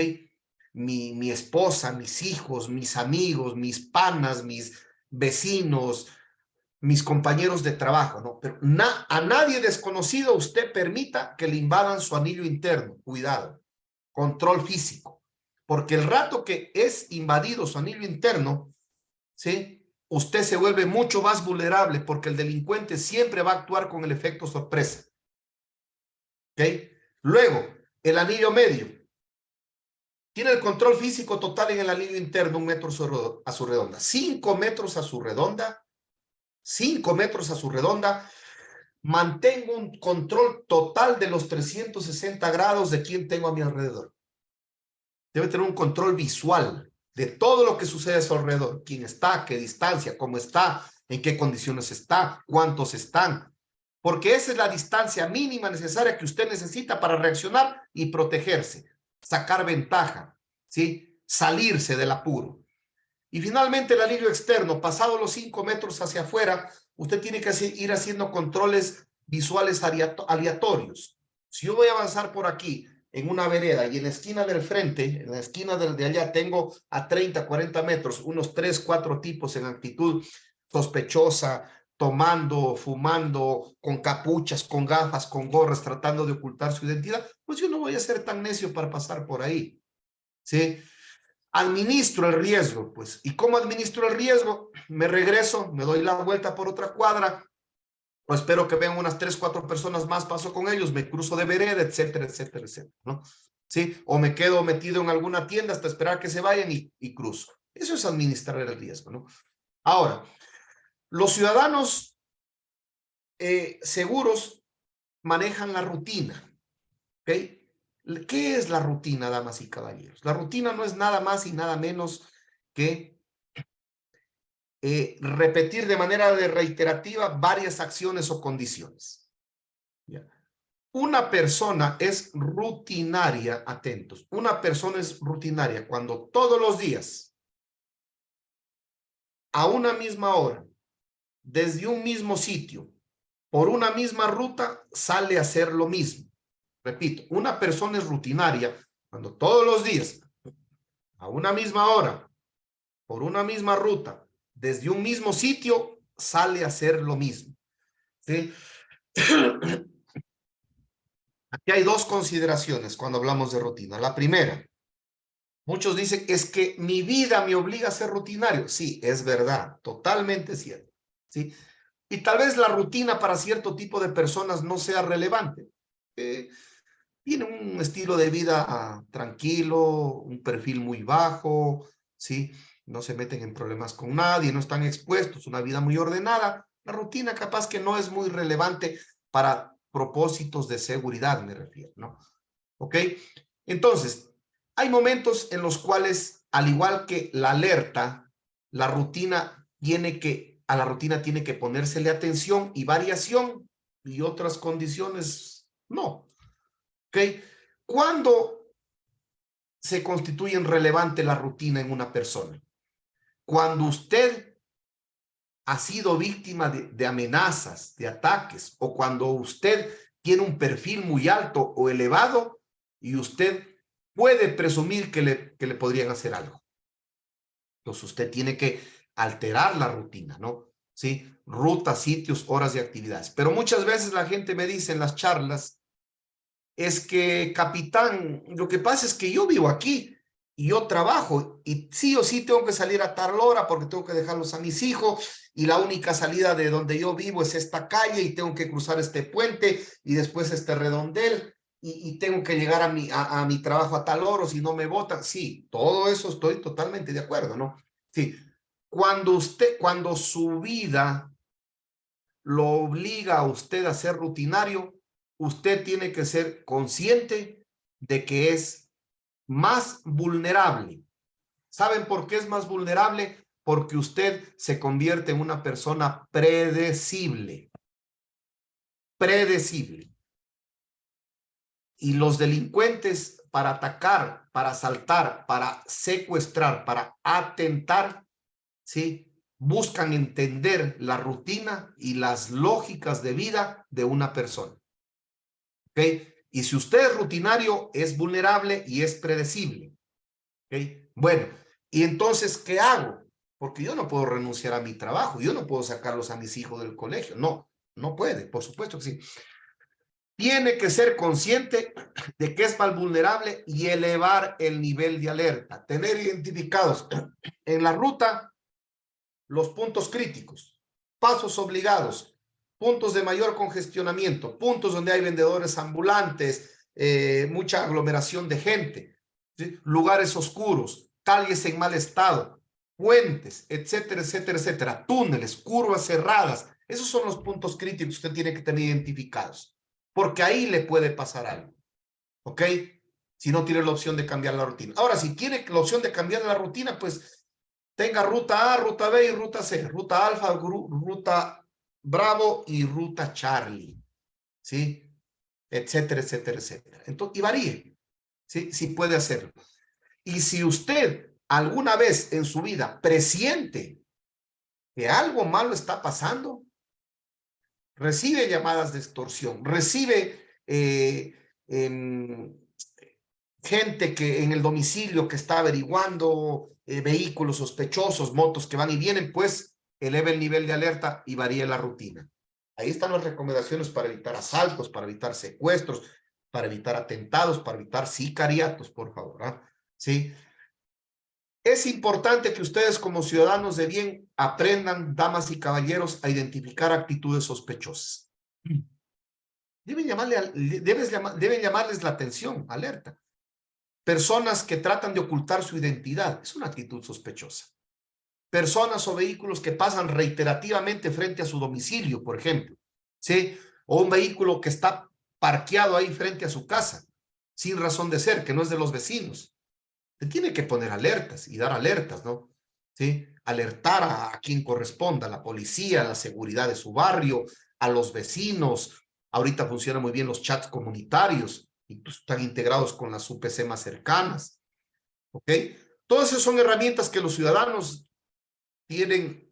Mi esposa, mis hijos, mis amigos, mis panas, mis vecinos, mis compañeros de trabajo, ¿no? Pero a nadie desconocido usted permita que le invadan su anillo interno. Cuidado, control físico. Porque el rato que es invadido su anillo interno, ¿sí?, usted se vuelve mucho más vulnerable porque el delincuente siempre va a actuar con el efecto sorpresa. ¿Ok? Luego, el anillo medio. Tiene el control físico total en el anillo interno, 1 metro a su redonda. 5 metros a su redonda. 5 metros a su redonda. Mantengo un control total de los 360 grados de quién tengo a mi alrededor. Debe tener un control visual de todo lo que sucede a su alrededor. Quién está, qué distancia, cómo está, en qué condiciones está, cuántos están. Porque esa es la distancia mínima necesaria que usted necesita para reaccionar y protegerse. sacar ventaja, ¿sí? Salirse del apuro. Y finalmente el alivio externo, pasado los 5 metros hacia afuera, usted tiene que ir haciendo controles visuales aleatorios. Si yo voy a avanzar por aquí, en una vereda, y en la esquina del frente, en la esquina de allá, tengo a 30, 40 metros, unos 3, 4 tipos en actitud sospechosa, tomando, fumando, con capuchas, con gafas, con gorras, tratando de ocultar su identidad, pues yo no voy a ser tan necio para pasar por ahí, ¿sí? Administro el riesgo, pues. ¿Y cómo administro el riesgo? Me regreso, me doy la vuelta por otra cuadra, o espero que vean unas 3, 4 personas más, paso con ellos, me cruzo de vereda, etcétera, etcétera, etcétera, ¿no? ¿Sí? O me quedo metido en alguna tienda hasta esperar que se vayan y cruzo. Eso es administrar el riesgo, ¿no? Ahora, los ciudadanos seguros manejan la rutina, ¿ok? ¿Qué es la rutina, damas y caballeros? La rutina no es nada más y nada menos que repetir de manera reiterativa varias acciones o condiciones. ¿Ya? Una persona es rutinaria, atentos, una persona es rutinaria cuando todos los días, a una misma hora, desde un mismo sitio, por una misma ruta, sale a hacer lo mismo. Repito, una persona es rutinaria cuando todos los días, a una misma hora, por una misma ruta, desde un mismo sitio, sale a hacer lo mismo. ¿Sí? Aquí hay dos consideraciones cuando hablamos de rutina. La primera, muchos dicen, es que mi vida me obliga a ser rutinario. Sí, es verdad, totalmente cierto. ¿Sí? Y tal vez la rutina para cierto tipo de personas no sea relevante. Tienen un estilo de vida tranquilo, un perfil muy bajo, ¿sí? No se meten en problemas con nadie, no están expuestos, una vida muy ordenada. La rutina capaz que no es muy relevante para propósitos de seguridad, me refiero, ¿no? ¿Ok? Entonces, hay momentos en los cuales, al igual que la alerta, a la rutina tiene que ponérsele atención y variación y otras condiciones no. ¿Ok? ¿Cuándo se constituye relevante la rutina en una persona? Cuando usted ha sido víctima de amenazas, de ataques, o cuando usted tiene un perfil muy alto o elevado y usted puede presumir que le podrían hacer algo. Entonces usted tiene que alterar la rutina, ¿no? ¿Sí? Rutas, sitios, horas de actividades. Pero muchas veces la gente me dice en las charlas, es que, capitán, lo que pasa es que yo vivo aquí y yo trabajo y sí o sí tengo que salir a tal hora porque tengo que dejarlos a mis hijos y la única salida de donde yo vivo es esta calle y tengo que cruzar este puente y después este redondel y tengo que llegar a mi trabajo a tal hora, si no me votan. Sí, todo eso estoy totalmente de acuerdo, ¿no? Sí, cuando su vida lo obliga a usted a ser rutinario, usted tiene que ser consciente de que es más vulnerable. ¿Saben por qué es más vulnerable? Porque usted se convierte en una persona predecible. Predecible. Y los delincuentes, para atacar, para asaltar, para secuestrar, para atentar, ¿sí? Buscan entender la rutina y las lógicas de vida de una persona. ¿Ok? Y si usted es rutinario, es vulnerable y es predecible. ¿Ok? Bueno, y entonces, ¿qué hago? Porque yo no puedo renunciar a mi trabajo, yo no puedo sacarlos a mis hijos del colegio. No, no puede, por supuesto que sí. Tiene que ser consciente de que es más vulnerable y elevar el nivel de alerta. Tener identificados en la ruta los puntos críticos, pasos obligados, puntos de mayor congestionamiento, puntos donde hay vendedores ambulantes, mucha aglomeración de gente, ¿sí? Lugares oscuros, calles en mal estado, puentes, etcétera, etcétera, etcétera, túneles, curvas cerradas. Esos son los puntos críticos que usted tiene que tener identificados, porque ahí le puede pasar algo, ¿ok? Si no tiene la opción de cambiar la rutina. Ahora, si tiene la opción de cambiar la rutina, pues tenga ruta A, ruta B y ruta C, ruta alfa, ruta bravo y ruta Charlie, ¿sí? Etcétera, etcétera, etcétera. Entonces, y varíe. Sí, sí puede hacerlo. Y si usted alguna vez en su vida presiente que algo malo está pasando, recibe llamadas de extorsión, recibe gente que en el domicilio que está averiguando vehículos sospechosos, motos que van y vienen, pues eleve el nivel de alerta y varíe la rutina. Ahí están las recomendaciones para evitar asaltos, para evitar secuestros, para evitar atentados, para evitar sicariatos, por favor. ¿Ah? ¿Sí? Es importante que ustedes como ciudadanos de bien aprendan, damas y caballeros, a identificar actitudes sospechosas. Deben llamarles la atención, alerta. Personas que tratan de ocultar su identidad, es una actitud sospechosa. Personas o vehículos que pasan reiterativamente frente a su domicilio, por ejemplo, ¿sí? O un vehículo que está parqueado ahí frente a su casa, sin razón de ser, que no es de los vecinos. Se tiene que poner alertas y dar alertas, ¿no? ¿Sí? Alertar a quien corresponda, a la policía, a la seguridad de su barrio, a los vecinos. Ahorita funcionan muy bien los chats comunitarios, incluso están integrados con las UPC más cercanas, ¿ok? Todas esas son herramientas que los ciudadanos tienen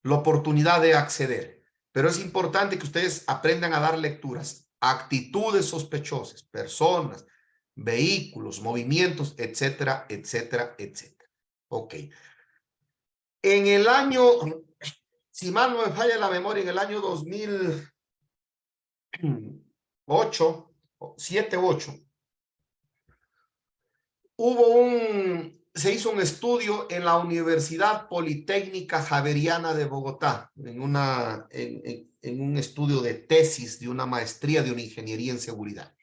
la oportunidad de acceder. Pero es importante que ustedes aprendan a dar lecturas, actitudes sospechosas, personas, vehículos, movimientos, etcétera, etcétera, etcétera. Ok. En el año, si mal no me falla la memoria, en el año 2008, 7, 8, se hizo un estudio en la Universidad Politécnica Javeriana de Bogotá, en un estudio de tesis de una maestría de una ingeniería en seguridad.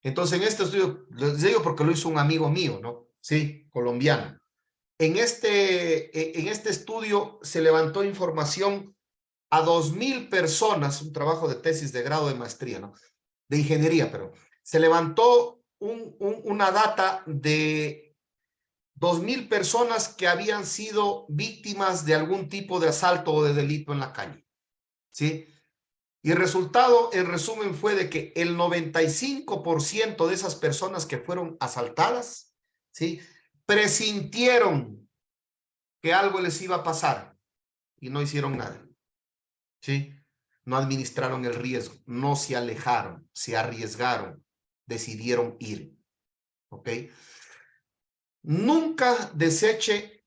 Entonces, en este estudio, les digo porque lo hizo un amigo mío, ¿no? Sí, colombiano. En este estudio se levantó información a 2,000 personas, un trabajo de tesis de grado de maestría, ¿no? De ingeniería, pero se levantó una data de 2,000 personas que habían sido víctimas de algún tipo de asalto o de delito en la calle, ¿sí? Y el resultado, en resumen, fue de que el 95% de esas personas que fueron asaltadas, ¿sí? Presintieron que algo les iba a pasar y no hicieron nada, ¿sí? No administraron el riesgo, no se alejaron, se arriesgaron, decidieron ir, ¿ok? Nunca deseche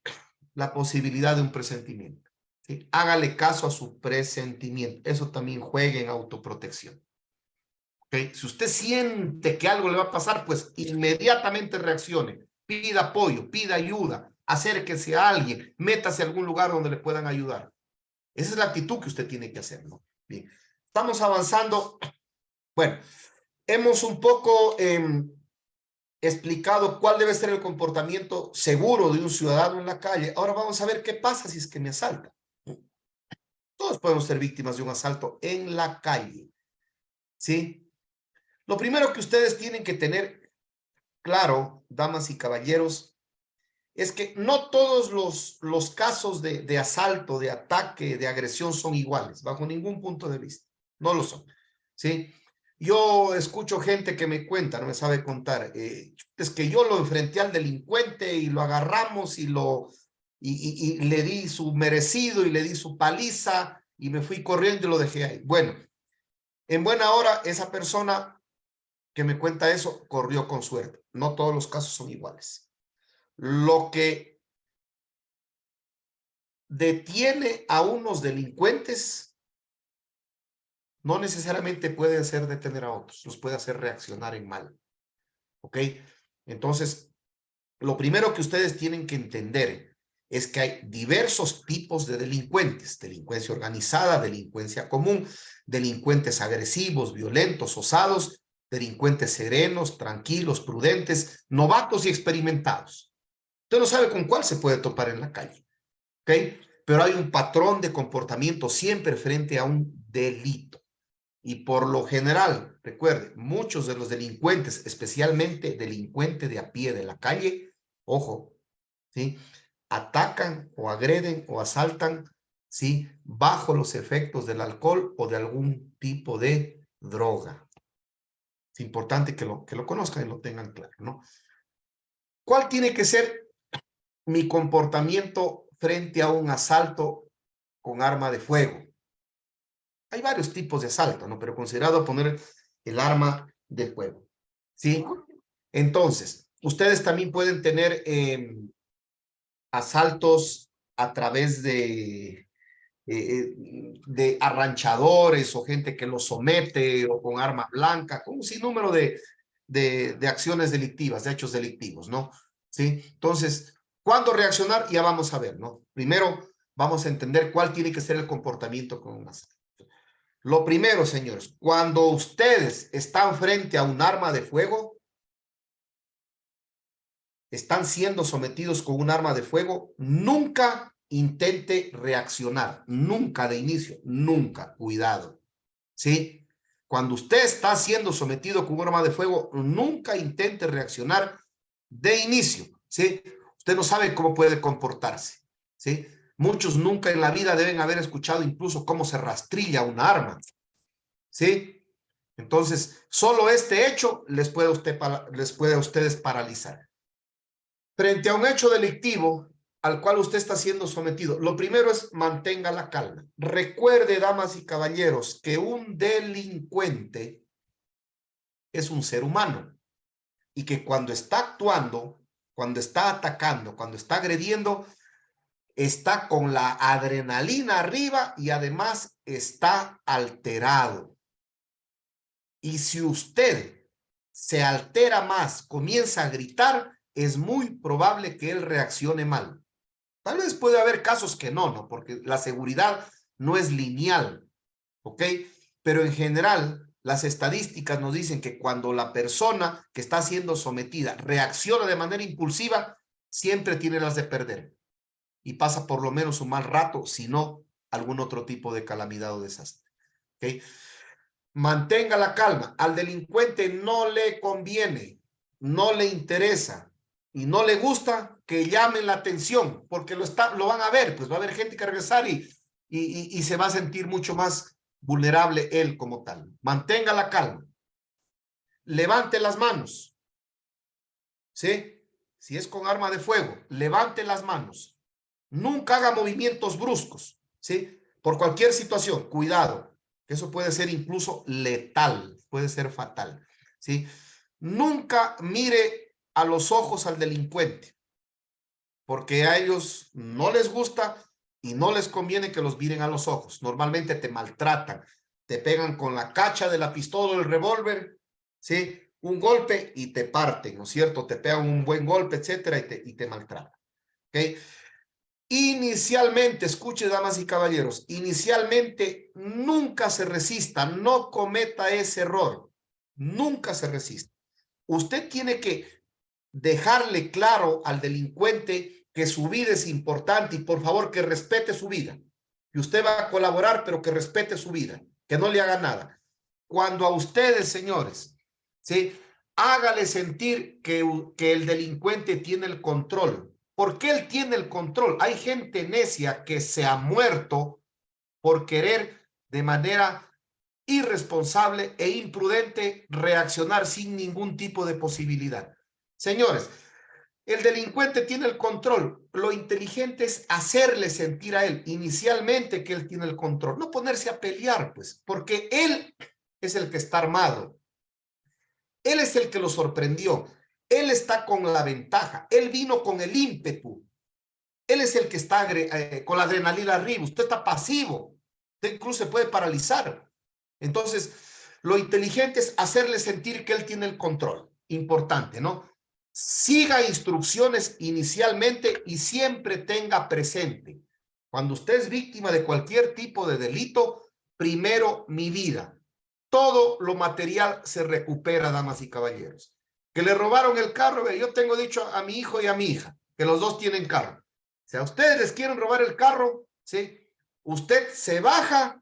la posibilidad de un presentimiento, ¿sí? Hágale caso a su presentimiento, eso también juegue en autoprotección. ¿Okay? Si usted siente que algo le va a pasar, pues inmediatamente reaccione, pida apoyo, pida ayuda, acérquese a alguien, métase a algún lugar donde le puedan ayudar. Esa es la actitud que usted tiene que hacer, ¿no? Bien, estamos avanzando. Bueno, hemos un poco explicado cuál debe ser el comportamiento seguro de un ciudadano en la calle. Ahora vamos a ver qué pasa si es que me asalta. Todos podemos ser víctimas de un asalto en la calle, ¿sí? Lo primero que ustedes tienen que tener claro, damas y caballeros, es que no todos los casos de asalto, de ataque, de agresión son iguales, bajo ningún punto de vista. No lo son, ¿sí? Yo escucho gente que me cuenta, no me sabe contar, es que yo lo enfrenté al delincuente y lo agarramos y le di su merecido y le di su paliza y me fui corriendo y lo dejé ahí. Bueno, en buena hora esa persona que me cuenta eso corrió con suerte. No todos los casos son iguales. Lo que detiene a unos delincuentes no necesariamente puede hacer detener a otros, los puede hacer reaccionar en mal. ¿Ok? Entonces, lo primero que ustedes tienen que entender es que hay diversos tipos de delincuentes: delincuencia organizada, delincuencia común, delincuentes agresivos, violentos, osados, delincuentes serenos, tranquilos, prudentes, novatos y experimentados. Usted no sabe con cuál se puede topar en la calle, ¿ok? Pero hay un patrón de comportamiento siempre frente a un delito. Y por lo general, recuerde, muchos de los delincuentes, especialmente delincuente de a pie de la calle, ojo, ¿sí? Atacan o agreden o asaltan, ¿sí? Bajo los efectos del alcohol o de algún tipo de droga. Es importante que lo conozcan y lo tengan claro, ¿no? ¿Cuál tiene que ser mi comportamiento frente a un asalto con arma de fuego? Hay varios tipos de asalto, ¿no? Pero considerado poner el arma de fuego, ¿sí? Entonces, ustedes también pueden tener asaltos a través de arranchadores o gente que los somete o con arma blanca, con un sinnúmero de acciones delictivas, de hechos delictivos, ¿no? ¿Sí? Entonces, ¿cuándo reaccionar? Ya vamos a ver, ¿no? Primero vamos a entender cuál tiene que ser el comportamiento con un asalto. Lo primero, señores, cuando ustedes están frente a un arma de fuego, están siendo sometidos con un arma de fuego, nunca intente reaccionar, nunca de inicio, nunca, cuidado, ¿sí? Cuando usted está siendo sometido con un arma de fuego, nunca intente reaccionar de inicio, ¿sí? Usted no sabe cómo puede comportarse, ¿sí? Muchos nunca en la vida deben haber escuchado incluso cómo se rastrilla un arma, ¿sí? Entonces, solo este hecho les puede a ustedes paralizar. Frente a un hecho delictivo al cual usted está siendo sometido, lo primero es mantenga la calma. Recuerde, damas y caballeros, que un delincuente es un ser humano y que cuando está actuando, cuando está atacando, cuando está agrediendo, está con la adrenalina arriba y además está alterado. Y si usted se altera más, comienza a gritar, es muy probable que él reaccione mal. Tal vez puede haber casos que no, porque la seguridad no es lineal, ¿ok? Pero en general, las estadísticas nos dicen que cuando la persona que está siendo sometida reacciona de manera impulsiva, siempre tiene las de perder y pasa por lo menos un mal rato, si no algún otro tipo de calamidad o desastre, ¿ok? Mantenga la calma. Al delincuente no le conviene, no le interesa y no le gusta que llamen la atención porque lo van a ver, pues va a haber gente que regresar y se va a sentir mucho más vulnerable él como tal. Mantenga la calma. Levante las manos, ¿sí? Si es con arma de fuego, levante las manos. Nunca haga movimientos bruscos, ¿sí? Por cualquier situación, cuidado, que eso puede ser incluso letal, puede ser fatal, ¿sí? Nunca mire a los ojos al delincuente, porque a ellos no les gusta y no les conviene que los miren a los ojos. Normalmente te maltratan, te pegan con la cacha de la pistola o el revólver, ¿sí? Un golpe y te parten, ¿no es cierto? Te pegan un buen golpe, etcétera, y te maltratan, ¿ok? Inicialmente, escuche, damas y caballeros, inicialmente nunca se resista, no cometa ese error, nunca se resista. Usted tiene que dejarle claro al delincuente que su vida es importante y por favor que respete su vida. Y usted va a colaborar, pero que respete su vida, que no le haga nada. Cuando a ustedes, señores, ¿sí? Hágale sentir que el delincuente tiene el control. ¿Por qué él tiene el control? Hay gente necia que se ha muerto por querer de manera irresponsable e imprudente reaccionar sin ningún tipo de posibilidad. Señores, el delincuente tiene el control. Lo inteligente es hacerle sentir a él inicialmente que él tiene el control, no ponerse a pelear, pues, porque él es el que está armado. Él es el que lo sorprendió. Él está con la ventaja. Él vino con el ímpetu. Él es el que está con la adrenalina arriba. Usted está pasivo. Usted incluso se puede paralizar. Entonces, lo inteligente es hacerle sentir que él tiene el control. Importante, ¿no? Siga instrucciones inicialmente y siempre tenga presente. Cuando usted es víctima de cualquier tipo de delito, primero mi vida. Todo lo material se recupera, damas y caballeros. Que le robaron el carro, yo tengo dicho a mi hijo y a mi hija, que los dos tienen carro. Si a ustedes les quieren robar el carro, ¿sí? Usted se baja,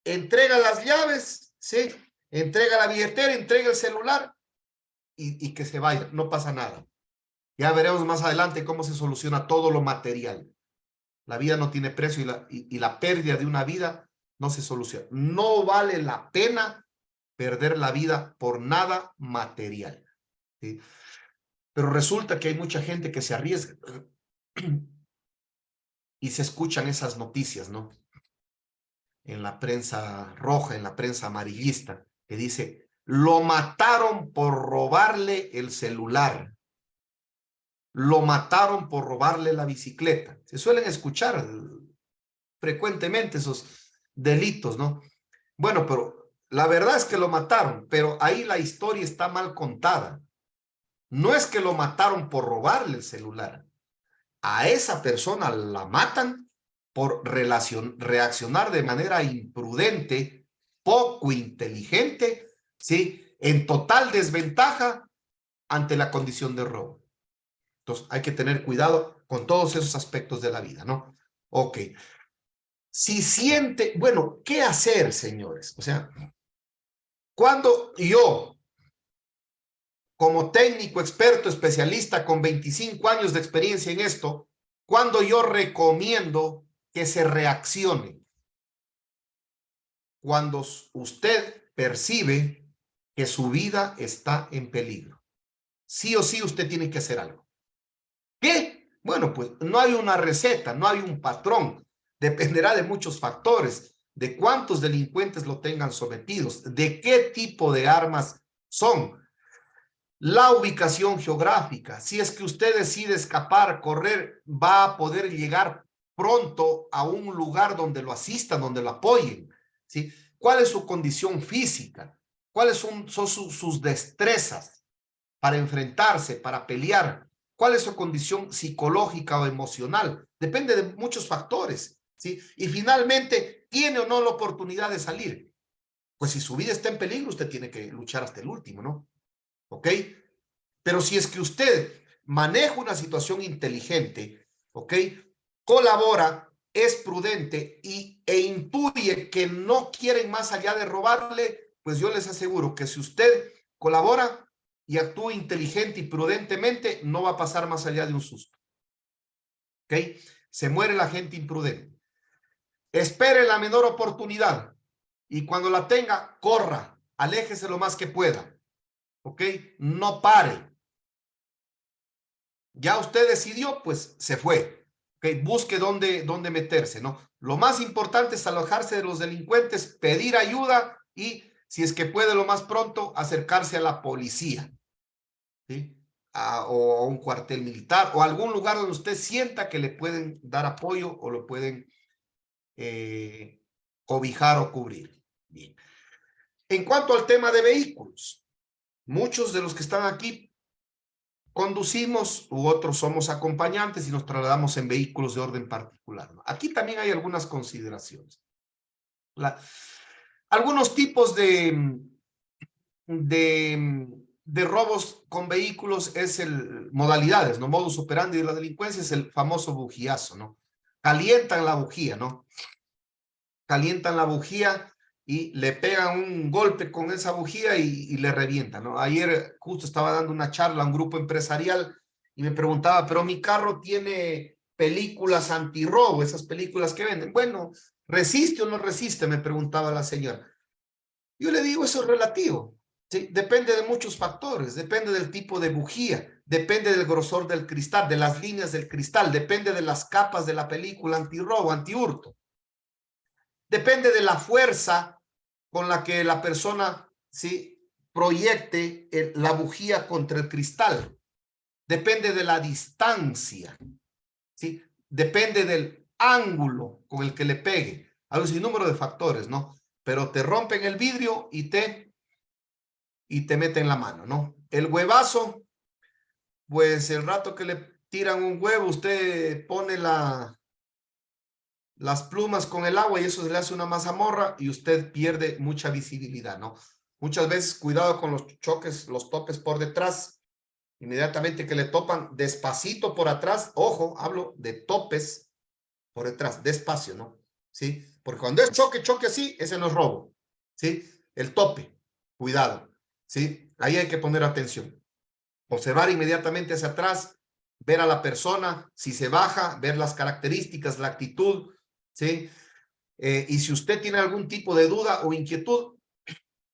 entrega las llaves, ¿sí? Entrega la billetera, entrega el celular y que se vaya, no pasa nada. Ya veremos más adelante cómo se soluciona todo lo material. La vida no tiene precio y la pérdida de una vida no se soluciona. No vale la pena perder la vida por nada material, ¿sí? Pero resulta que hay mucha gente que se arriesga y se escuchan esas noticias, ¿no? En la prensa roja, en la prensa amarillista, que dice, lo mataron por robarle el celular, lo mataron por robarle la bicicleta. Se suelen escuchar frecuentemente esos delitos, ¿no? Bueno, pero la verdad es que lo mataron, pero ahí la historia está mal contada. No es que lo mataron por robarle el celular. A esa persona la matan por reaccionar de manera imprudente, poco inteligente, ¿sí? En total desventaja ante la condición de robo. Entonces, hay que tener cuidado con todos esos aspectos de la vida, ¿no? Ok. Si siente, bueno, ¿qué hacer, señores? O sea, cuando yo, como técnico, experto, especialista, con 25 años de experiencia en esto, cuando yo recomiendo que se reaccione, cuando usted percibe que su vida está en peligro. Sí o sí usted tiene que hacer algo. ¿Qué? Bueno, pues no hay una receta, no hay un patrón. Dependerá de muchos factores, de cuántos delincuentes lo tengan sometidos, de qué tipo de armas son, la ubicación geográfica. Si es que usted decide escapar, correr, va a poder llegar pronto a un lugar donde lo asistan, donde lo apoyen, ¿sí? ¿Cuál es su condición física? ¿Cuáles son sus destrezas para enfrentarse, para pelear? ¿Cuál es su condición psicológica o emocional? Depende de muchos factores, ¿sí? Y finalmente, ¿tiene o no la oportunidad de salir? Pues si su vida está en peligro, usted tiene que luchar hasta el último, ¿no? ¿Ok? Pero si es que usted maneja una situación inteligente, ¿ok? Colabora, es prudente e intuye que no quieren más allá de robarle, pues yo les aseguro que si usted colabora y actúa inteligente y prudentemente, no va a pasar más allá de un susto. ¿Ok? Se muere la gente imprudente. Espere la menor oportunidad y cuando la tenga, corra, aléjese lo más que pueda. ¿Ok? No pare. Ya usted decidió, pues se fue. ¿Okay? Busque dónde meterse, ¿no? Lo más importante es alojarse de los delincuentes, pedir ayuda y, si es que puede lo más pronto, acercarse a la policía, ¿sí? O a un cuartel militar o a algún lugar donde usted sienta que le pueden dar apoyo o lo pueden cobijar o cubrir. Bien. En cuanto al tema de vehículos, muchos de los que están aquí conducimos u otros somos acompañantes y nos trasladamos en vehículos de orden particular, ¿no? Aquí también hay algunas consideraciones. Algunos tipos de robos con vehículos es modalidades, ¿no? Modus operandi de la delincuencia es el famoso bujiazo, ¿no? Calientan la bujía, ¿no? Calientan la bujía y le pegan un golpe con esa bujía y le revientan, ¿no? Ayer justo estaba dando una charla a un grupo empresarial y me preguntaba, pero mi carro tiene películas antirrobo, esas películas que venden. Bueno, ¿resiste o no resiste? Me preguntaba la señora. Yo le digo, eso es relativo, ¿sí? Depende de muchos factores, depende del tipo de bujía, depende del grosor del cristal, de las líneas del cristal, depende de las capas de la película antirrobo, antihurto. Depende de la fuerza con la que la persona, ¿sí?, proyecte la bujía contra el cristal. Depende de la distancia, ¿sí? Depende del ángulo con el que le pegue. Hay un sinnúmero de factores, ¿no? Pero te rompen el vidrio y te meten la mano, ¿no? El huevazo, pues el rato que le tiran un huevo, usted pone las plumas con el agua y eso se le hace una mazamorra y usted pierde mucha visibilidad, ¿no? Muchas veces cuidado con los choques, los topes por detrás, inmediatamente que le topan despacito por atrás, ojo, hablo de topes por detrás, despacio, ¿no? ¿Sí? Porque cuando es choque, choque así, ese no es robo, ¿sí? El tope, cuidado, ¿sí? Ahí hay que poner atención. Observar inmediatamente hacia atrás, ver a la persona, si se baja, ver las características, la actitud, ¿sí? Y si usted tiene algún tipo de duda o inquietud,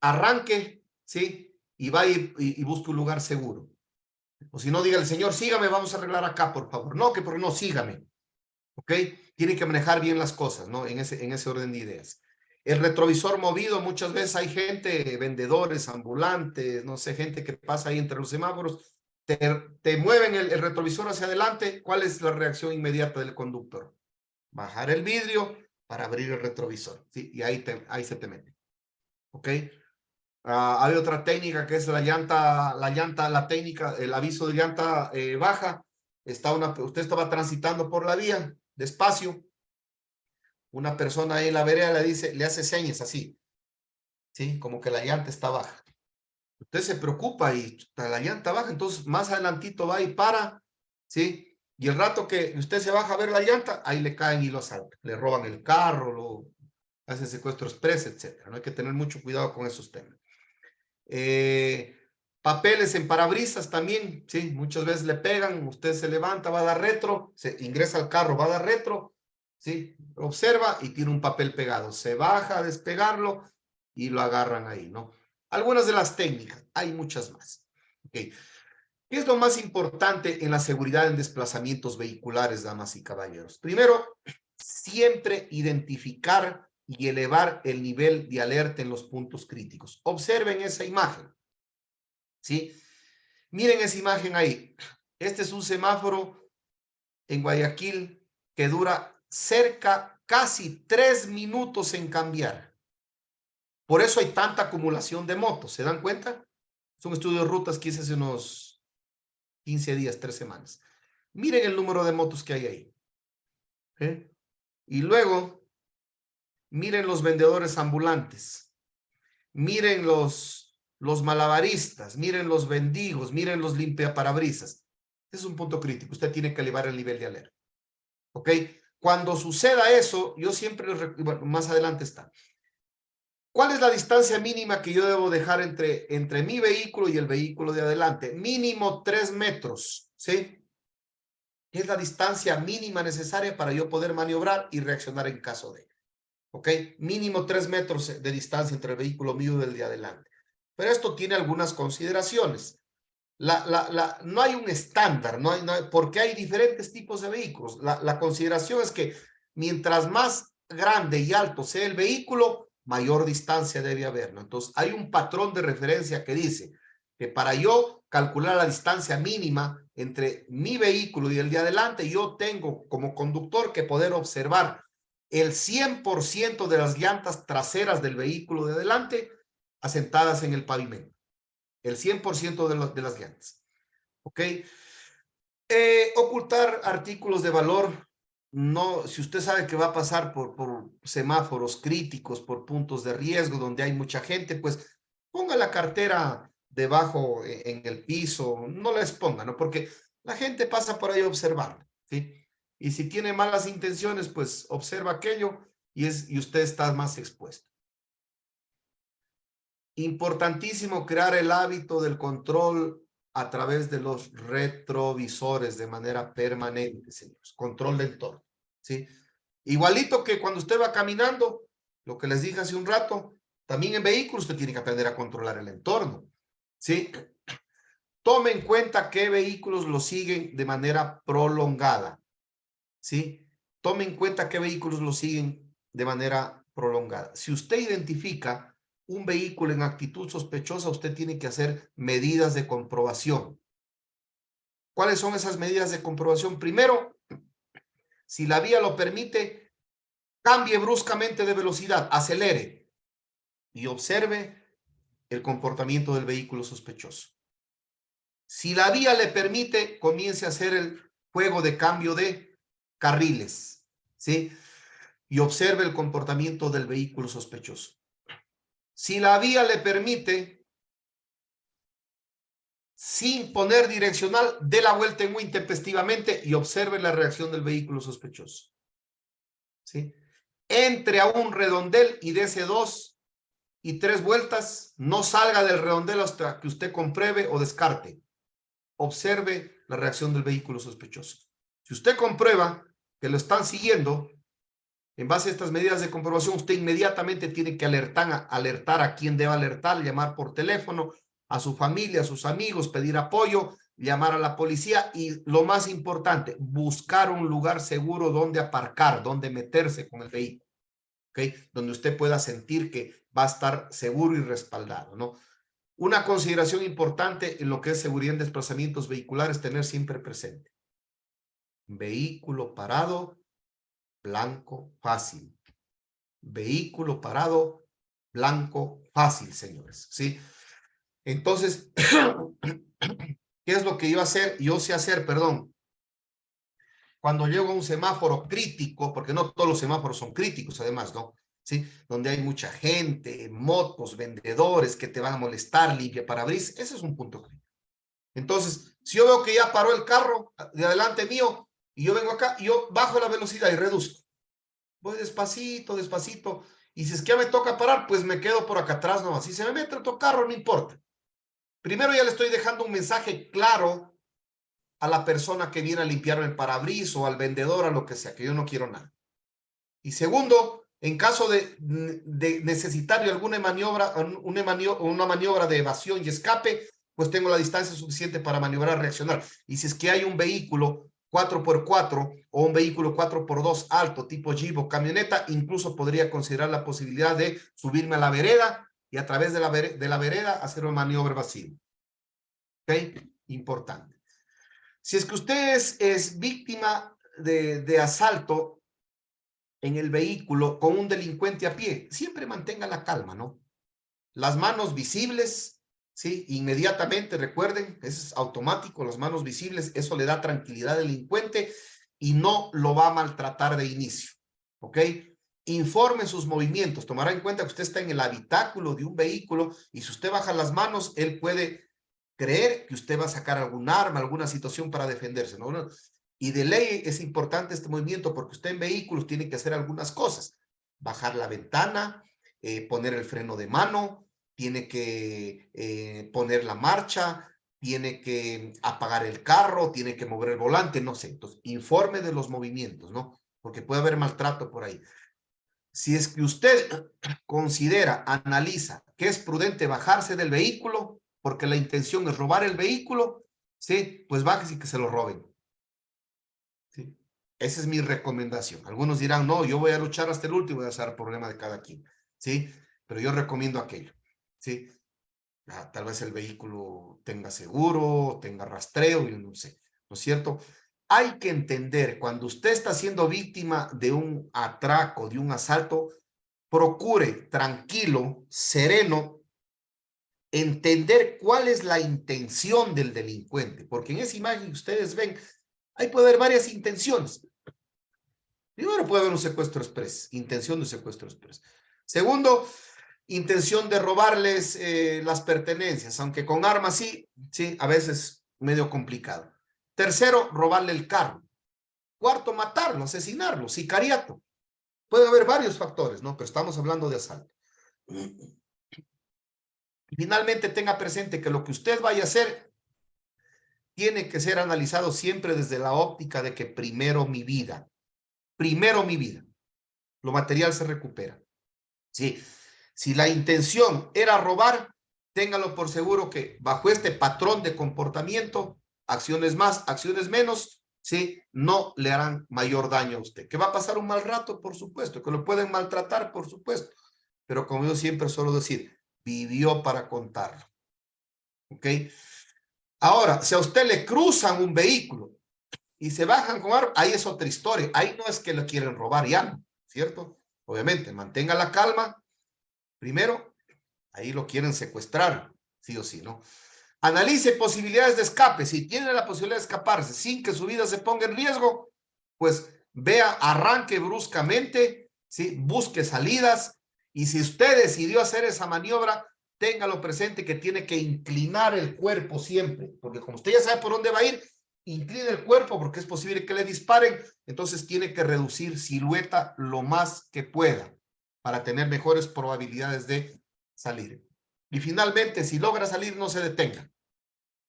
arranque, ¿sí? Y va y busque un lugar seguro. O si no, diga el señor, sígame, vamos a arreglar acá, por favor. No, que por no, sígame. ¿Ok? Tiene que manejar bien las cosas, ¿no? En ese orden de ideas. El retrovisor movido, muchas veces hay gente, vendedores, ambulantes, no sé, gente que pasa ahí entre los semáforos, te mueven el retrovisor hacia adelante. ¿Cuál es la reacción inmediata del conductor? Bajar el vidrio para abrir el retrovisor, ¿sí? Y ahí se te mete. ¿Ok? Hay otra técnica que es la técnica, el aviso de llanta baja. Usted estaba transitando por la vía, despacio. Una persona ahí en la vereda le hace señas así, ¿sí? Como que la llanta está baja. Usted se preocupa y la llanta baja, entonces más adelantito va y para, ¿sí? Y el rato que usted se baja a ver la llanta, ahí le caen y lo asaltan. Le roban el carro, lo hacen secuestro express, etcétera. No hay que tener mucho cuidado con esos temas. Papeles en parabrisas también, ¿sí? Muchas veces le pegan, usted se levanta, va a dar retro, se ingresa al carro, va a dar retro, ¿sí? Observa y tiene un papel pegado. Se baja a despegarlo y lo agarran ahí, ¿no? Algunas de las técnicas, hay muchas más. ¿Okay? ¿Qué es lo más importante en la seguridad en desplazamientos vehiculares, damas y caballeros? Primero, siempre identificar y elevar el nivel de alerta en los puntos críticos. Observen esa imagen, ¿sí? Miren esa imagen ahí. Este es un semáforo en Guayaquil que dura casi 3 minutos en cambiar. Por eso hay tanta acumulación de motos, ¿se dan cuenta? Es un estudio de rutas que hice hace unos 15 días, 3 semanas. Miren el número de motos que hay ahí. ¿Eh? Y luego, miren los vendedores ambulantes. Miren los malabaristas. Miren los mendigos. Miren los limpiaparabrisas. Es un punto crítico. Usted tiene que elevar el nivel de alerta. ¿Ok? Cuando suceda eso, yo siempre, bueno, más adelante está. ¿Cuál es la distancia mínima que yo debo dejar entre mi vehículo y el vehículo de adelante? Mínimo 3 metros, ¿sí? Es la distancia mínima necesaria para yo poder maniobrar y reaccionar en caso de. ¿Ok? Mínimo 3 metros de distancia entre el vehículo mío y el de adelante. Pero esto tiene algunas consideraciones. No hay un estándar, porque hay diferentes tipos de vehículos. La consideración es que mientras más grande y alto sea el vehículo, mayor distancia debe haber, ¿no? Entonces, hay un patrón de referencia que dice que para yo calcular la distancia mínima entre mi vehículo y el de adelante, yo tengo como conductor que poder observar el 100% de las llantas traseras del vehículo de adelante asentadas en el pavimento. El 100% de las llantas. ¿Ok? Ocultar artículos de valor. No, si usted sabe que va a pasar por semáforos críticos, por puntos de riesgo donde hay mucha gente, pues ponga la cartera debajo en el piso, no la exponga, ¿no? Porque la gente pasa por ahí observando, ¿sí? Y si tiene malas intenciones, pues observa aquello y usted está más expuesto. Importantísimo crear el hábito del control a través de los retrovisores de manera permanente, señores. Control de entorno, ¿sí? Igualito que cuando usted va caminando, lo que les dije hace un rato, también en vehículos usted tiene que aprender a controlar el entorno, ¿sí? Tome en cuenta qué vehículos lo siguen de manera prolongada, ¿sí? Tome en cuenta qué vehículos lo siguen de manera prolongada. Si usted identifica un vehículo en actitud sospechosa, usted tiene que hacer medidas de comprobación. ¿Cuáles son esas medidas de comprobación? Primero, si la vía lo permite, cambie bruscamente de velocidad, acelere y observe el comportamiento del vehículo sospechoso. Si la vía le permite, comience a hacer el juego de cambio de carriles, ¿sí? Y observe el comportamiento del vehículo sospechoso. Si la vía le permite, sin poner direccional, dé la vuelta muy intempestivamente y observe la reacción del vehículo sospechoso, ¿sí? Entre a un redondel y dese 2 y 3 vueltas, no salga del redondel hasta que usted compruebe o descarte. Observe la reacción del vehículo sospechoso. Si usted comprueba que lo están siguiendo, En base a estas medidas de comprobación, usted inmediatamente tiene que alertar a quien deba alertar, llamar por teléfono, a su familia, a sus amigos, pedir apoyo, llamar a la policía y lo más importante, buscar un lugar seguro donde aparcar, donde meterse con el vehículo, ¿ok? Donde usted pueda sentir que va a estar seguro y respaldado, ¿no? Una consideración importante en lo que es seguridad en desplazamientos vehiculares, tener siempre presente. Vehículo parado, blanco, fácil. Vehículo parado, blanco, fácil, señores, ¿sí? Entonces, ¿qué es lo que yo sé hacer, perdón? Cuando llego a un semáforo crítico, porque no todos los semáforos son críticos, además, ¿no? ¿Sí? Donde hay mucha gente, motos, vendedores que te van a molestar, limpia parabrisas, ese es un punto crítico. Entonces, si yo veo que ya paró el carro de adelante mío y yo vengo acá, yo bajo la velocidad y reduzco. Voy despacito, despacito. Y si es que ya me toca parar, pues me quedo por acá atrás nomás. Si se me mete otro carro, no importa. Primero ya le estoy dejando un mensaje claro a la persona que viene a limpiar el parabrisas o al vendedor, a lo que sea, que yo no quiero nada. Y segundo, en caso de necesitar alguna maniobra, una maniobra de evasión y escape, pues tengo la distancia suficiente para maniobrar, reaccionar. Y si es que hay un vehículo 4x4 o un vehículo 4x2 alto, tipo Jeep o camioneta, incluso podría considerar la posibilidad de subirme a la vereda y a través de la vereda hacer una maniobra evasiva. ¿Ok? Importante. Si es que usted es víctima de asalto en el vehículo con un delincuente a pie, siempre mantenga la calma, ¿no? Las manos visibles, ¿sí? Inmediatamente, recuerden, eso es automático, las manos visibles, eso le da tranquilidad al delincuente y no lo va a maltratar de inicio, ¿ok? Informe sus movimientos, tomará en cuenta que usted está en el habitáculo de un vehículo y si usted baja las manos, él puede creer que usted va a sacar algún arma, alguna situación para defenderse, ¿no? Y de ley es importante este movimiento porque usted en vehículos tiene que hacer algunas cosas. Bajar la ventana, poner el freno de mano, tiene que poner la marcha, tiene que apagar el carro, tiene que mover el volante, no sé. Entonces, informe de los movimientos, ¿no? Porque puede haber maltrato por ahí. Si es que usted considera, analiza que es prudente bajarse del vehículo porque la intención es robar el vehículo, sí, pues bájese y que se lo roben. ¿Sí? Esa es mi recomendación. Algunos dirán, no, yo voy a luchar hasta el último, voy a hacer problema de cada quien, ¿sí? Pero yo recomiendo aquello, ¿sí? Tal vez el vehículo tenga seguro, tenga rastreo, yo no sé, ¿no es cierto? Hay que entender, cuando usted está siendo víctima de un atraco, de un asalto, procure tranquilo, sereno, entender cuál es la intención del delincuente, porque en esa imagen que ustedes ven, ahí puede haber varias intenciones. Primero puede haber un secuestro express, intención de secuestro express. Segundo, intención de robarles las pertenencias, aunque con armas sí, a veces medio complicado. Tercero, robarle el carro. Cuarto, matarlo, asesinarlo, sicariato. Puede haber varios factores, ¿no? Pero estamos hablando de asalto. Finalmente, tenga presente que lo que usted vaya a hacer tiene que ser analizado siempre desde la óptica de que primero mi vida. Primero mi vida. Lo material se recupera. Sí. Si la intención era robar, téngalo por seguro que bajo este patrón de comportamiento, acciones más, acciones menos, ¿sí? No le harán mayor daño a usted. ¿Que va a pasar un mal rato? Por supuesto. ¿Que lo pueden maltratar? Por supuesto. Pero como yo siempre suelo decir, vivió para contarlo. ¿Ok? Ahora, si a usted le cruzan un vehículo y se bajan con armas, ahí es otra historia. Ahí no es que lo quieren robar ya, ¿cierto? Obviamente, mantenga la calma. Primero, ahí lo quieren secuestrar, sí o sí, ¿no? Analice posibilidades de escape. Si tiene la posibilidad de escaparse sin que su vida se ponga en riesgo, pues vea, arranque bruscamente, ¿sí? Busque salidas. Y si usted decidió hacer esa maniobra, téngalo presente que tiene que inclinar el cuerpo siempre, porque como usted ya sabe por dónde va a ir, incline el cuerpo porque es posible que le disparen, entonces tiene que reducir silueta lo más que pueda para tener mejores probabilidades de salir. Y finalmente, si logra salir, no se detenga.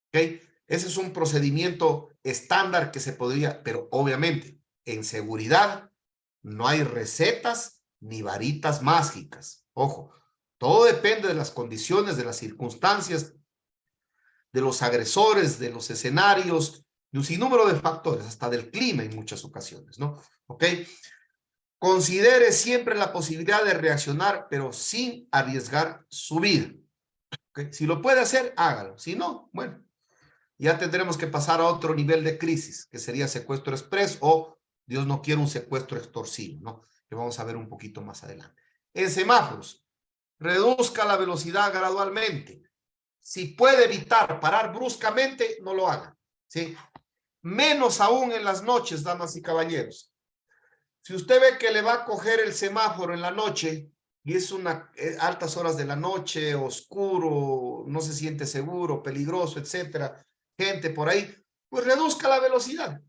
¿Ok? Ese es un procedimiento estándar que se podría, pero obviamente en seguridad, No hay recetas ni varitas mágicas. Ojo, todo depende de las condiciones, de las circunstancias, de los agresores, de los escenarios, de un sinnúmero de factores, hasta del clima en muchas ocasiones, ¿no? ¿Ok? Considere siempre la posibilidad de reaccionar, pero sin arriesgar su vida. ¿Okay? Si lo puede hacer, hágalo. Si no, bueno, ya tendremos que pasar a otro nivel de crisis, que sería secuestro express o, Dios no quiere, un secuestro extorsivo, ¿no? Que vamos a ver un poquito más adelante. En semáforos, reduzca la velocidad gradualmente. Si puede evitar parar bruscamente, no lo haga, ¿sí? Menos aún en las noches, damas y caballeros. Si usted ve que le va a coger el semáforo en la noche y es altas horas de la noche, oscuro, no se siente seguro, peligroso, etcétera, gente por ahí, pues reduzca la velocidad,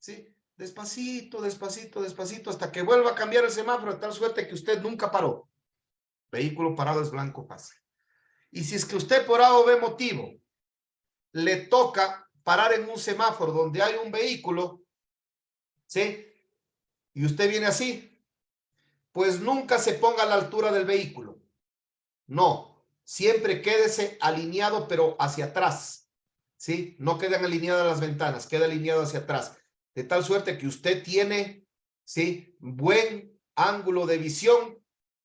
¿sí? Despacito, despacito, despacito, hasta que vuelva a cambiar el semáforo de tal suerte que usted nunca paró. Vehículo parado es blanco fácil. Y si es que usted por A o B motivo le toca parar en un semáforo donde hay un vehículo, ¿sí? Y usted viene así, pues nunca se ponga a la altura del vehículo. No, siempre quédese alineado, pero hacia atrás, ¿sí? No quedan alineadas las ventanas, queda alineado hacia atrás, de tal suerte que usted tiene, ¿sí? Buen ángulo de visión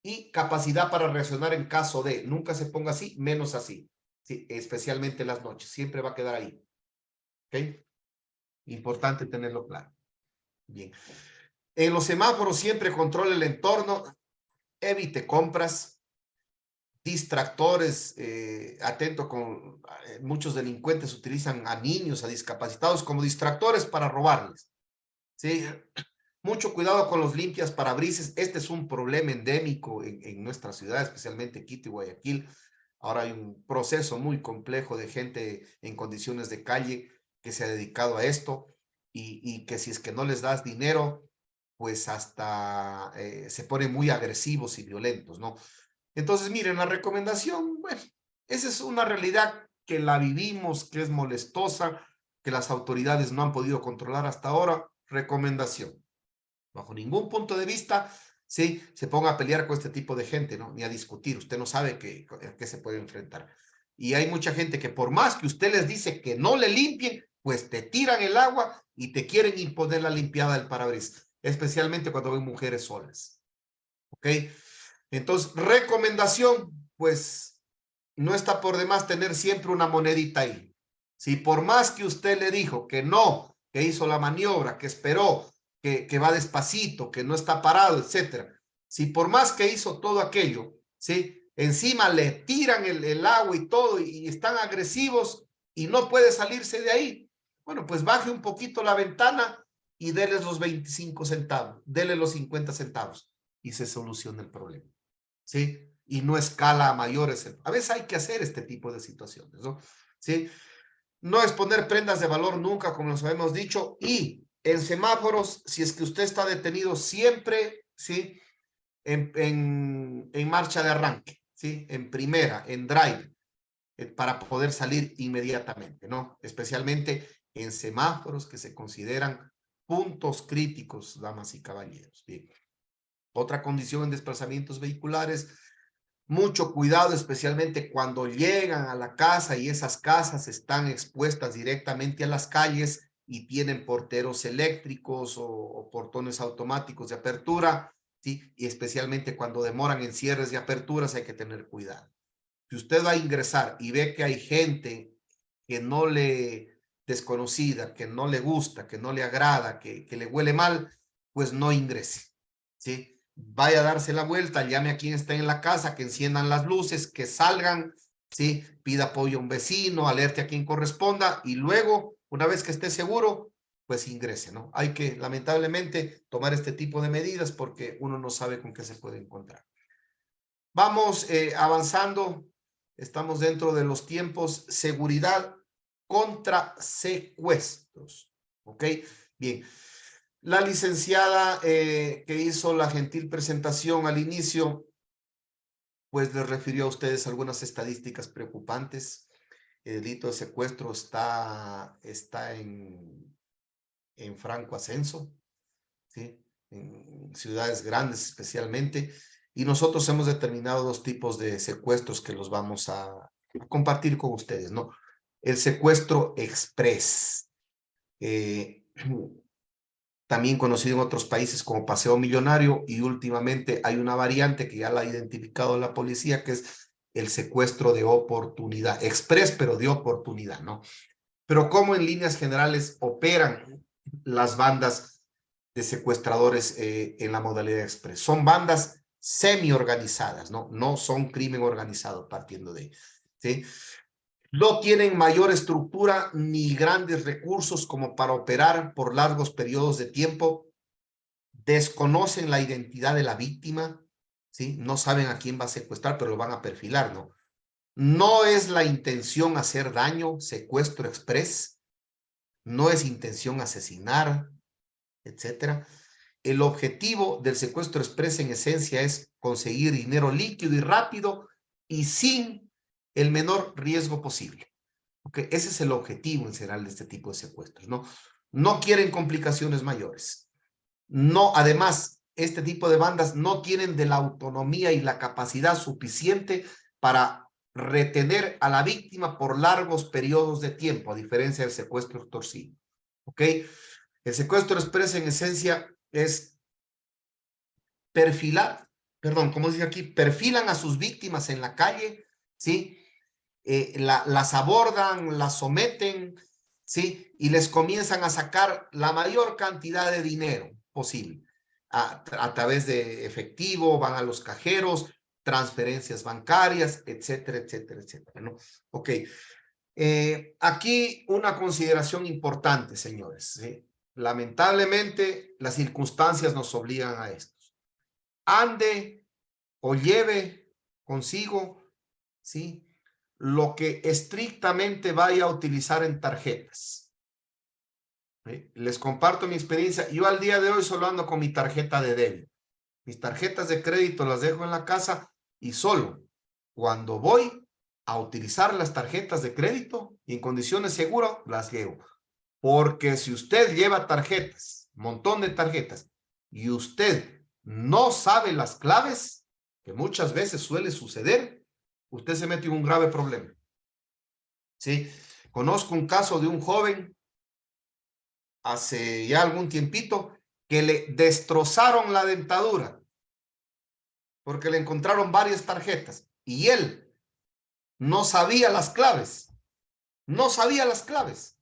y capacidad para reaccionar en caso de, nunca se ponga así, menos así, ¿sí? Especialmente en las noches, siempre va a quedar ahí, ¿ok? Importante tenerlo claro. Bien. En los semáforos siempre controle el entorno, evite compras, distractores, atento con muchos delincuentes utilizan a niños, a discapacitados como distractores para robarles, ¿sí? Mucho cuidado con los limpias parabrisas. Este es un problema endémico en nuestra ciudad, especialmente Quito y Guayaquil. Ahora hay un proceso muy complejo de gente en condiciones de calle que se ha dedicado a esto y que si es que no les das dinero, pues hasta se ponen muy agresivos y violentos, ¿no? Entonces, miren, la recomendación, bueno, esa es una realidad que la vivimos, que es molestosa, que las autoridades no han podido controlar hasta ahora. Recomendación, bajo ningún punto de vista, sí, se ponga a pelear con este tipo de gente, ¿no? Ni a discutir, usted no sabe a qué se puede enfrentar. Y hay mucha gente que por más que usted les dice que no le limpien, pues te tiran el agua y te quieren imponer la limpiada del parabrisas, especialmente cuando ven mujeres solas, ¿ok? Entonces, recomendación, pues no está por demás tener siempre una monedita ahí. Si por más que usted le dijo que no, que hizo la maniobra, que esperó, que va despacito, que no está parado, etcétera. Si por más que hizo todo aquello, ¿sí? Encima le tiran el agua y todo y están agresivos y no puede salirse de ahí, bueno, pues baje un poquito la ventana y déles los 25 centavos, déle los 50 centavos y se soluciona el problema, ¿sí? Y no escala a mayores. A veces hay que hacer este tipo de situaciones, ¿no? ¿Sí? No exponer prendas de valor nunca, como nos habíamos dicho, y en semáforos, si es que usted está detenido siempre, ¿sí? En marcha de arranque, ¿sí? En primera, en drive, para poder salir inmediatamente, ¿no? Especialmente en semáforos que se consideran puntos críticos, damas y caballeros. Bien. Otra condición en desplazamientos vehiculares, mucho cuidado, especialmente cuando llegan a la casa y esas casas están expuestas directamente a las calles y tienen porteros eléctricos o portones automáticos de apertura, ¿sí? Y especialmente cuando demoran en cierres y aperturas hay que tener cuidado. Si usted va a ingresar y ve que hay gente que no le desconocida, que no le gusta, que no le agrada, que le huele mal, pues no ingrese, ¿sí? Vaya a darse la vuelta, llame a quien está en la casa, que enciendan las luces, que salgan, ¿sí? Pida apoyo a un vecino, alerte a quien corresponda y luego, una vez que esté seguro, pues ingrese, ¿no? Hay que, lamentablemente, tomar este tipo de medidas porque uno no sabe con qué se puede encontrar. Vamos avanzando, estamos dentro de los tiempos, seguridad contra secuestros, ¿ok? Bien, la licenciada que hizo la gentil presentación al inicio, pues les refirió a ustedes algunas estadísticas preocupantes. El delito de secuestro está en franco ascenso, ¿sí? en ciudades grandes especialmente, y nosotros hemos determinado 2 tipos de secuestros que los vamos a compartir con ustedes, ¿no? El secuestro express, también conocido en otros países como paseo millonario, y últimamente hay una variante que ya la ha identificado la policía, que es el secuestro de oportunidad, express, pero de oportunidad, ¿no? Pero ¿cómo en líneas generales operan las bandas de secuestradores en la modalidad express? Son bandas semi-organizadas, ¿no? No son crimen organizado partiendo de ahí, ¿sí? No tienen mayor estructura ni grandes recursos como para operar por largos periodos de tiempo. Desconocen la identidad de la víctima, ¿sí? No saben a quién va a secuestrar, pero lo van a perfilar, ¿no? No es la intención hacer daño, secuestro express, no es intención asesinar, etcétera. El objetivo del secuestro express en esencia es conseguir dinero líquido y rápido y sin el menor riesgo posible. ¿Okay? Ese es el objetivo en general de este tipo de secuestros, ¿no? No quieren complicaciones mayores. No, además, este tipo de bandas no tienen de la autonomía y la capacidad suficiente para retener a la víctima por largos periodos de tiempo, a diferencia del secuestro extorsivo. ¿Ok? El secuestro express en esencia es perfilar, perdón, como dice aquí, perfilan a sus víctimas en la calle, ¿sí? Las abordan, las someten, ¿sí? Y les comienzan a sacar la mayor cantidad de dinero posible a través de efectivo, van a los cajeros, transferencias bancarias, etcétera, etcétera, etcétera, ¿no? Ok. Aquí una consideración importante, señores, ¿sí? Lamentablemente, las circunstancias nos obligan a esto. Ande o lleve consigo, ¿sí? Lo que estrictamente vaya a utilizar en tarjetas. ¿Sí? Les comparto mi experiencia. Yo al día de hoy solo ando con mi tarjeta de débito. Mis tarjetas de crédito las dejo en la casa y solo cuando voy a utilizar las tarjetas de crédito y en condiciones seguras las llevo. Porque si usted lleva tarjetas, montón de tarjetas, y usted no sabe las claves, que muchas veces suele suceder, usted se mete en un grave problema. ¿Sí? Conozco un caso de un joven hace ya algún tiempito que le destrozaron la dentadura porque le encontraron varias tarjetas y él no sabía las claves, no sabía las claves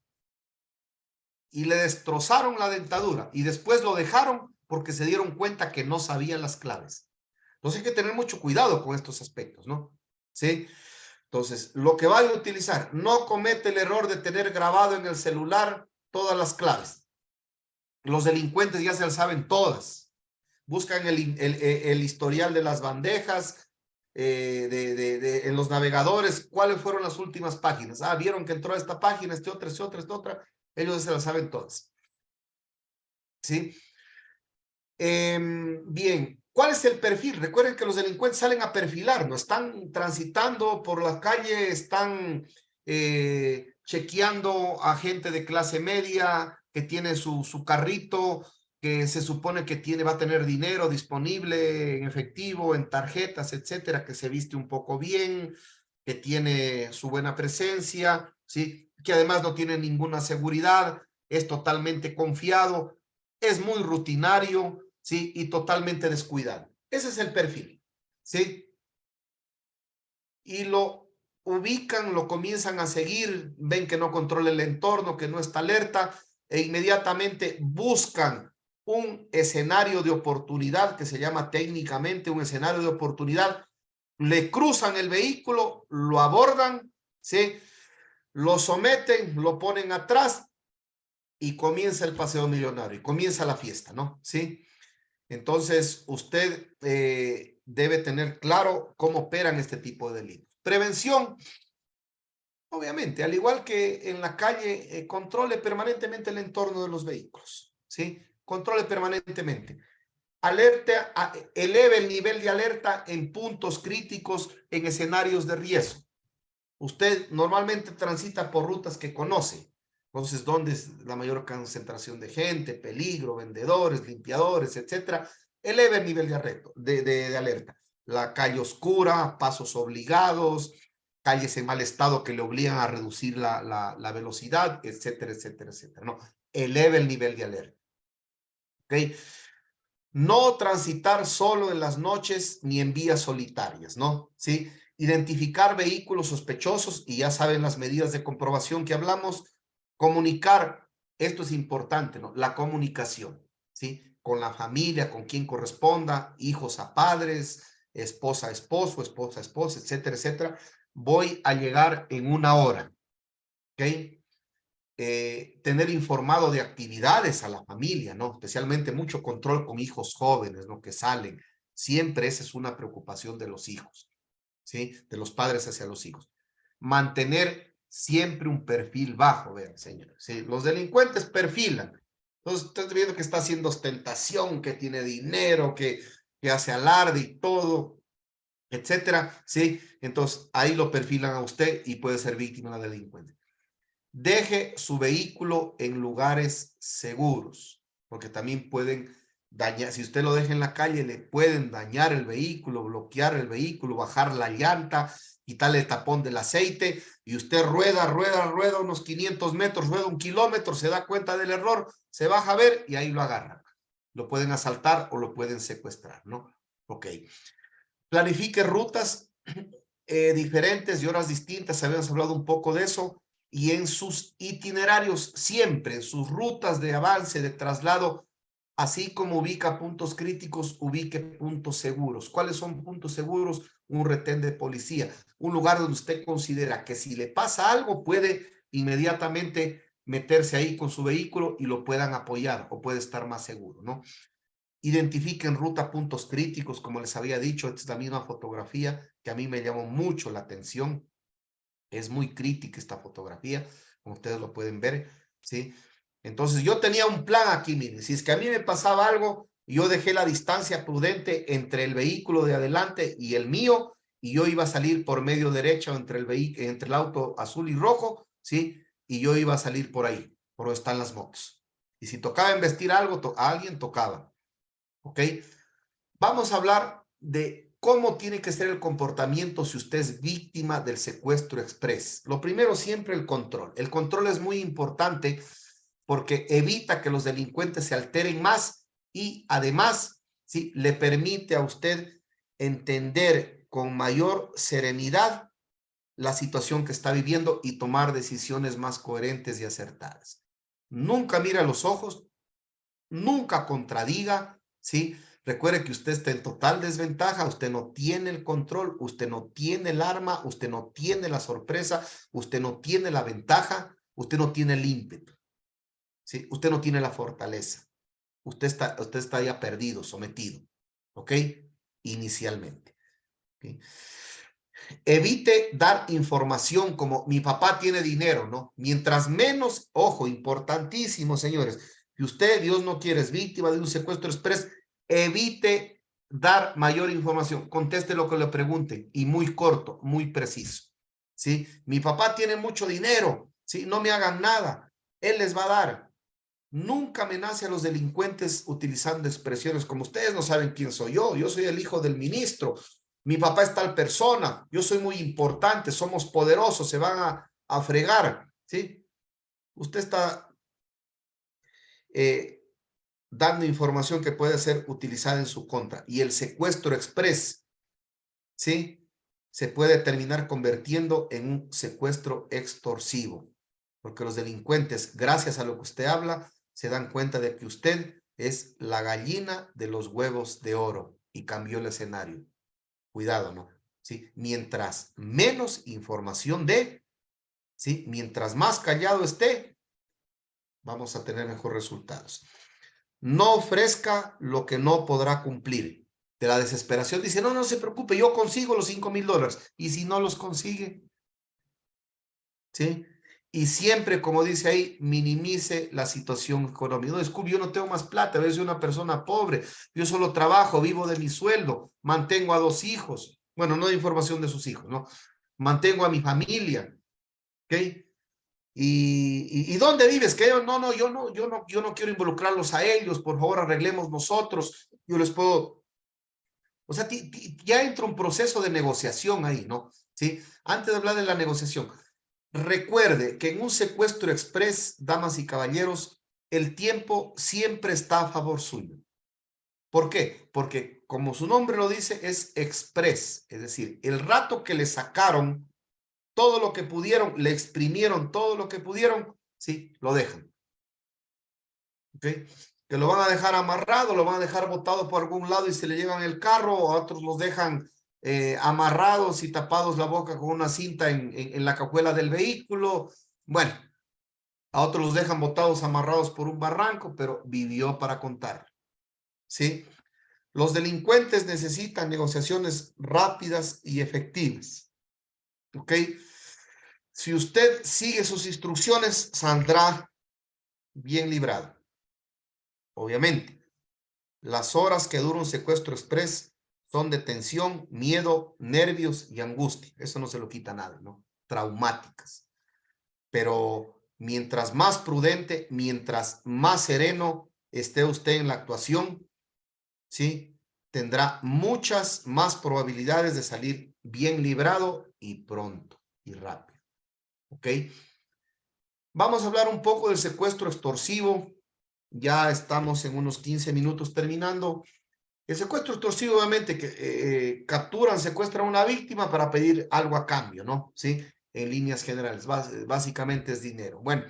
y le destrozaron la dentadura y después lo dejaron porque se dieron cuenta que no sabían las claves. Entonces hay que tener mucho cuidado con estos aspectos, ¿no? ¿Sí? Entonces, lo que vaya a utilizar, no comete el error de tener grabado en el celular todas las claves. Los delincuentes ya se las saben todas. Buscan el historial de las bandejas, en los navegadores, cuáles fueron las últimas páginas. Ah, vieron que entró a esta página, esta otra, esta otra, esta otra. Ellos se las saben todas. ¿Sí? Bien, ¿cuál es el perfil? Recuerden que los delincuentes salen a perfilar, no están transitando por la calle, están chequeando a gente de clase media que tiene su carrito, que se supone que va a tener dinero disponible en efectivo, en tarjetas, etcétera, que se viste un poco bien, que tiene su buena presencia, ¿sí? Que además no tiene ninguna seguridad, es totalmente confiado, es muy rutinario, ¿sí? Y totalmente descuidado. Ese es el perfil, ¿sí? Y lo ubican, lo comienzan a seguir, ven que no controla el entorno, que no está alerta, e inmediatamente buscan un escenario de oportunidad que se llama técnicamente un escenario de oportunidad, le cruzan el vehículo, lo abordan, ¿sí? Lo someten, lo ponen atrás y comienza el paseo millonario, y comienza la fiesta, ¿no? ¿Sí? Entonces, usted debe tener claro cómo operan este tipo de delitos. Prevención, obviamente, al igual que en la calle, controle permanentemente el entorno de los vehículos, ¿sí? Controle permanentemente. Alerta, eleve el nivel de alerta en puntos críticos, en escenarios de riesgo. Usted normalmente transita por rutas que conoce. Entonces, ¿dónde es la mayor concentración de gente, peligro, vendedores, limpiadores, etcétera? Eleva el nivel de alerta. La calle oscura, pasos obligados, calles en mal estado que le obligan a reducir la velocidad, etcétera, etcétera, etcétera. No, eleva el nivel de alerta. ¿Ok? No transitar solo en las noches ni en vías solitarias, ¿no? ¿Sí? Identificar vehículos sospechosos y ya saben las medidas de comprobación que hablamos. Comunicar, esto es importante, ¿no? La comunicación, ¿sí? Con la familia, con quien corresponda, hijos a padres, esposa a esposo, esposa a esposa, etcétera, etcétera. Voy a llegar en 1 hora, ¿ok? Tener informado de actividades a la familia, ¿no? Especialmente mucho control con hijos jóvenes, ¿no? Que salen. Siempre esa es una preocupación de los hijos, ¿sí? De los padres hacia los hijos. Mantener siempre un perfil bajo, vean, señores, ¿sí? Los delincuentes perfilan. Entonces, estás viendo que está haciendo ostentación, que tiene dinero, que hace alarde y todo, etcétera, ¿sí? Entonces, ahí lo perfilan a usted y puede ser víctima de la delincuencia. Deje su vehículo en lugares seguros, porque también pueden dañar, si usted lo deja en la calle, le pueden dañar el vehículo, bloquear el vehículo, bajar la llanta, quitarle el tapón del aceite, y usted rueda unos 500 metros, rueda 1 kilómetro, se da cuenta del error, se baja a ver y ahí lo agarran. Lo pueden asaltar o lo pueden secuestrar, ¿no? Ok. Planifique rutas diferentes y horas distintas, habíamos hablado un poco de eso, y en sus itinerarios siempre, en sus rutas de avance, de traslado, así como ubica puntos críticos, ubique puntos seguros. ¿Cuáles son puntos seguros? Un retén de policía, un lugar donde usted considera que si le pasa algo puede inmediatamente meterse ahí con su vehículo y lo puedan apoyar o puede estar más seguro, ¿no? Identifiquen ruta puntos críticos, como les había dicho, esta es la misma fotografía que a mí me llamó mucho la atención. Es muy crítica esta fotografía, como ustedes lo pueden ver, ¿sí? Entonces yo tenía un plan aquí, miren, si es que a mí me pasaba algo, yo dejé la distancia prudente entre el vehículo de adelante y el mío, y yo iba a salir por medio derecho entre el auto azul y rojo, ¿sí? Y yo iba a salir por ahí, por donde están las motos. Y si tocaba investir algo, a alguien tocaba. ¿Ok? Vamos a hablar de cómo tiene que ser el comportamiento si usted es víctima del secuestro express. Lo primero, siempre el control. El control es muy importante porque evita que los delincuentes se alteren más y además, ¿sí? Le permite a usted entender con mayor serenidad la situación que está viviendo y tomar decisiones más coherentes y acertadas. Nunca mira a los ojos, nunca contradiga, ¿sí? Recuerde que usted está en total desventaja, usted no tiene el control, usted no tiene el arma, usted no tiene la sorpresa, usted no tiene la ventaja, usted no tiene el ímpetu, ¿sí? Usted no tiene la fortaleza. Usted está ya perdido, sometido, ¿ok? Inicialmente. ¿Okay? Evite dar información como mi papá tiene dinero, ¿no? Mientras menos, ojo, importantísimo, señores, que usted, Dios no quiere, es víctima de un secuestro express, evite dar mayor información. Conteste lo que le pregunten y muy corto, muy preciso, ¿sí? Mi papá tiene mucho dinero, ¿sí? No me hagan nada, él les va a dar. Nunca amenace a los delincuentes utilizando expresiones como ustedes no saben quién soy yo soy el hijo del ministro, mi papá es tal persona, yo soy muy importante, somos poderosos, se van a fregar, ¿sí? Usted está dando información que puede ser utilizada en su contra y el secuestro express, ¿sí? Se puede terminar convirtiendo en un secuestro extorsivo, porque los delincuentes, gracias a lo que usted habla, se dan cuenta de que usted es la gallina de los huevos de oro y cambió el escenario. Cuidado, ¿no? ¿Sí? Mientras menos información dé, ¿sí? Mientras más callado esté, vamos a tener mejores resultados. No ofrezca lo que no podrá cumplir. De la desesperación dice, no, no se preocupe, yo consigo los $5,000. ¿Y si no los consigue? ¿Sí? Y siempre, como dice ahí, minimice la situación económica. No, Scooby, yo no tengo más plata, a veces soy una persona pobre, yo solo trabajo, vivo de mi sueldo, mantengo a 2 hijos. Bueno, no hay información de sus hijos, ¿no? Mantengo a mi familia, ¿ok? ¿Y dónde vives? Que yo no quiero involucrarlos a ellos, por favor arreglemos nosotros, yo les puedo, o sea, ya entra un proceso de negociación ahí, ¿no? ¿Sí? Antes de hablar de la negociación, recuerde que en un secuestro express, damas y caballeros, el tiempo siempre está a favor suyo. ¿Por qué? Porque como su nombre lo dice, es express, es decir, el rato que le sacaron todo lo que pudieron, le exprimieron todo lo que pudieron, sí, lo dejan. ¿Ok? Que lo van a dejar amarrado, lo van a dejar botado por algún lado y se le llevan el carro, o a otros los dejan amarrados y tapados la boca con una cinta en la cajuela del vehículo. Bueno, a otros los dejan botados amarrados por un barranco, pero vivió para contar. ¿Sí? Los delincuentes necesitan negociaciones rápidas y efectivas. ¿Ok? Si usted sigue sus instrucciones, saldrá bien librado. Obviamente, las horas que dura un secuestro express son de tensión, miedo, nervios y angustia. Eso no se lo quita nadie, ¿no? Traumáticas. Pero mientras más prudente, mientras más sereno esté usted en la actuación, ¿sí? Tendrá muchas más probabilidades de salir bien librado y pronto y rápido. ¿Ok? Vamos a hablar un poco del secuestro extorsivo. Ya estamos en unos 15 minutos terminando. El secuestro extorsivo, obviamente, que capturan, secuestran a una víctima para pedir algo a cambio, ¿no? Sí, en líneas generales, básicamente es dinero. Bueno,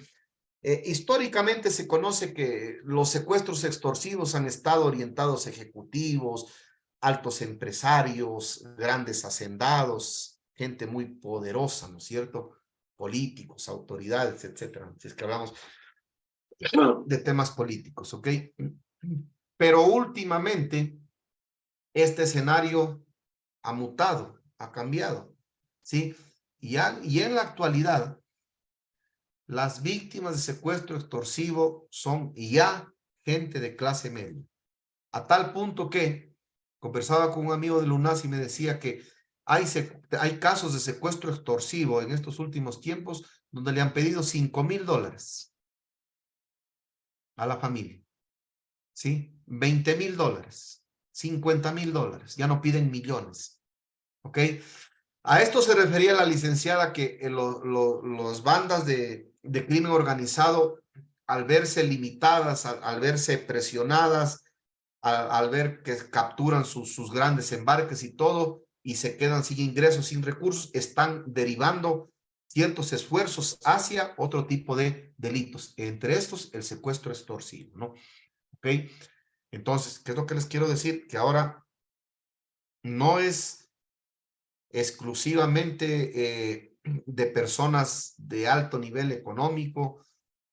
históricamente se conoce que los secuestros extorsivos han estado orientados a ejecutivos, altos empresarios, grandes hacendados, gente muy poderosa, ¿no es cierto? Políticos, autoridades, etcétera. Si es que hablamos de temas políticos, ¿ok? Pero últimamente este escenario ha mutado, ha cambiado, ¿sí? Y en la actualidad, las víctimas de secuestro extorsivo son ya gente de clase media. A tal punto que conversaba con un amigo de Lunas y me decía que hay casos de secuestro extorsivo en estos últimos tiempos donde le han pedido $5,000 a la familia, ¿sí? $20,000, $50,000, ya no piden millones, ¿ok? A esto se refería la licenciada que las bandas de crimen organizado, al verse limitadas, al verse presionadas, al ver que capturan sus grandes embarques y todo, y se quedan sin ingresos, sin recursos, están derivando ciertos esfuerzos hacia otro tipo de delitos, entre estos el secuestro extorsivo, ¿no? ¿Ok? Entonces, ¿qué es lo que les quiero decir? Que ahora no es exclusivamente de personas de alto nivel económico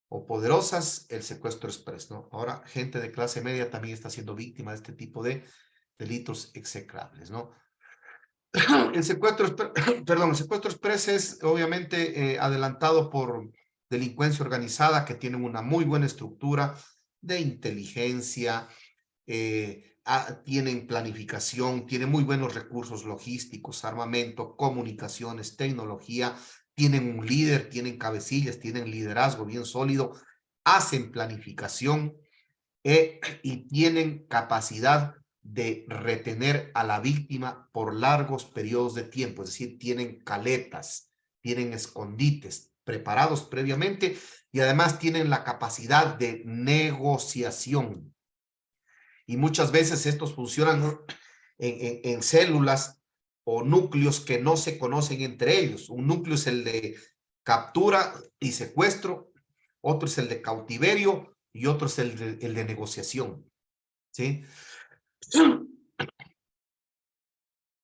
o poderosas el secuestro express, ¿no? Ahora gente de clase media también está siendo víctima de este tipo de delitos execrables, ¿no? El secuestro, perdón, el secuestro express es obviamente adelantado por delincuencia organizada que tienen una muy buena estructura de inteligencia, tienen planificación, tienen muy buenos recursos logísticos, armamento, comunicaciones, tecnología, tienen un líder, tienen cabecillas, tienen liderazgo bien sólido, hacen planificación y tienen capacidad de retener a la víctima por largos periodos de tiempo, es decir, tienen caletas, tienen escondites preparados previamente y además tienen la capacidad de negociación. Y muchas veces estos funcionan en células o núcleos que no se conocen entre ellos. Un núcleo es el de captura y secuestro, otro es el de cautiverio y otro es el de negociación. ¿Sí?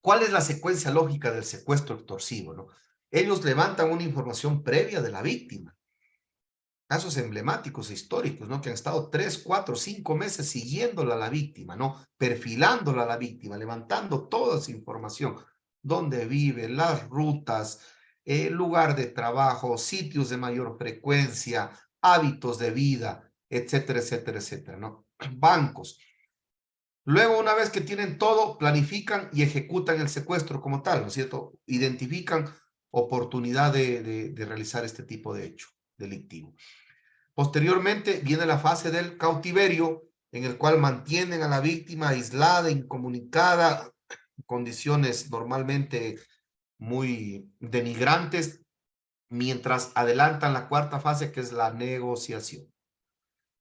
¿Cuál es la secuencia lógica del secuestro extorsivo? ¿No? Ellos levantan una información previa de la víctima. Casos emblemáticos históricos, ¿no? Que han estado 3, 4, 5 meses siguiéndola a la víctima, ¿no? Perfilándola a la víctima, levantando toda esa información. Dónde vive, las rutas, lugar de trabajo, sitios de mayor frecuencia, hábitos de vida, etcétera, etcétera, etcétera, ¿no? Bancos. Luego, una vez que tienen todo, planifican y ejecutan el secuestro como tal, ¿no es cierto? Identifican oportunidad de realizar este tipo de hecho. delictivo. Posteriormente viene la fase del cautiverio, en el cual mantienen a la víctima aislada, incomunicada, condiciones normalmente muy denigrantes, mientras adelantan la cuarta fase, que es la negociación.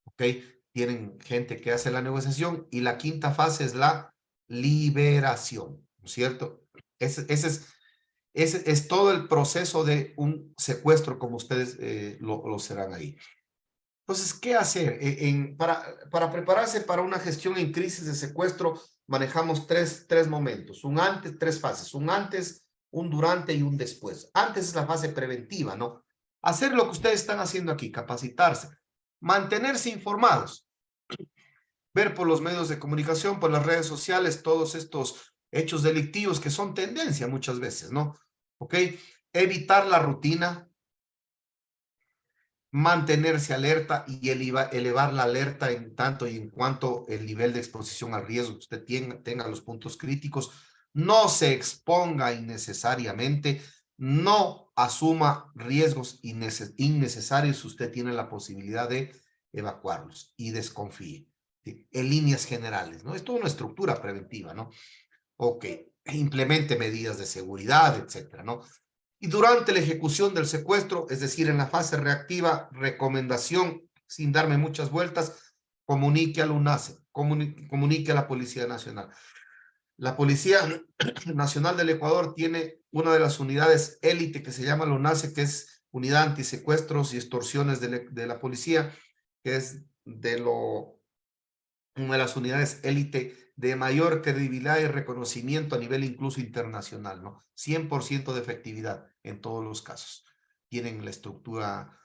¿Ok? Tienen gente que hace la negociación, y la quinta fase es la liberación, ¿no es cierto? Ese es todo el proceso de un secuestro, como ustedes lo serán ahí. Entonces, ¿qué hacer? Para prepararse para una gestión en crisis de secuestro, manejamos tres momentos, un antes, tres fases, un antes, un durante y un después. Antes es la fase preventiva, ¿no? Hacer lo que ustedes están haciendo aquí, capacitarse, mantenerse informados, ver por los medios de comunicación, por las redes sociales, todos estos hechos delictivos que son tendencia muchas veces, ¿no? ¿Ok? Evitar la rutina, mantenerse alerta y elevar la alerta en tanto y en cuanto el nivel de exposición al riesgo que usted tenga los puntos críticos. No se exponga innecesariamente, no asuma riesgos innecesarios. Usted tiene la posibilidad de evacuarlos y desconfíe, ¿sí? En líneas generales, ¿no? Es toda una estructura preventiva, ¿no? Ok, implemente medidas de seguridad, etcétera, ¿no? Y durante la ejecución del secuestro, es decir, en la fase reactiva, recomendación, sin darme muchas vueltas, comunique al UNACE, comunique a la Policía Nacional. La Policía Nacional del Ecuador tiene una de las unidades élite que se llama la UNACE, que es Unidad Antisecuestros y Extorsiones de la Policía, que es una de las unidades élite de mayor credibilidad y reconocimiento a nivel incluso internacional, ¿no? 100% de efectividad en todos los casos. Tienen la estructura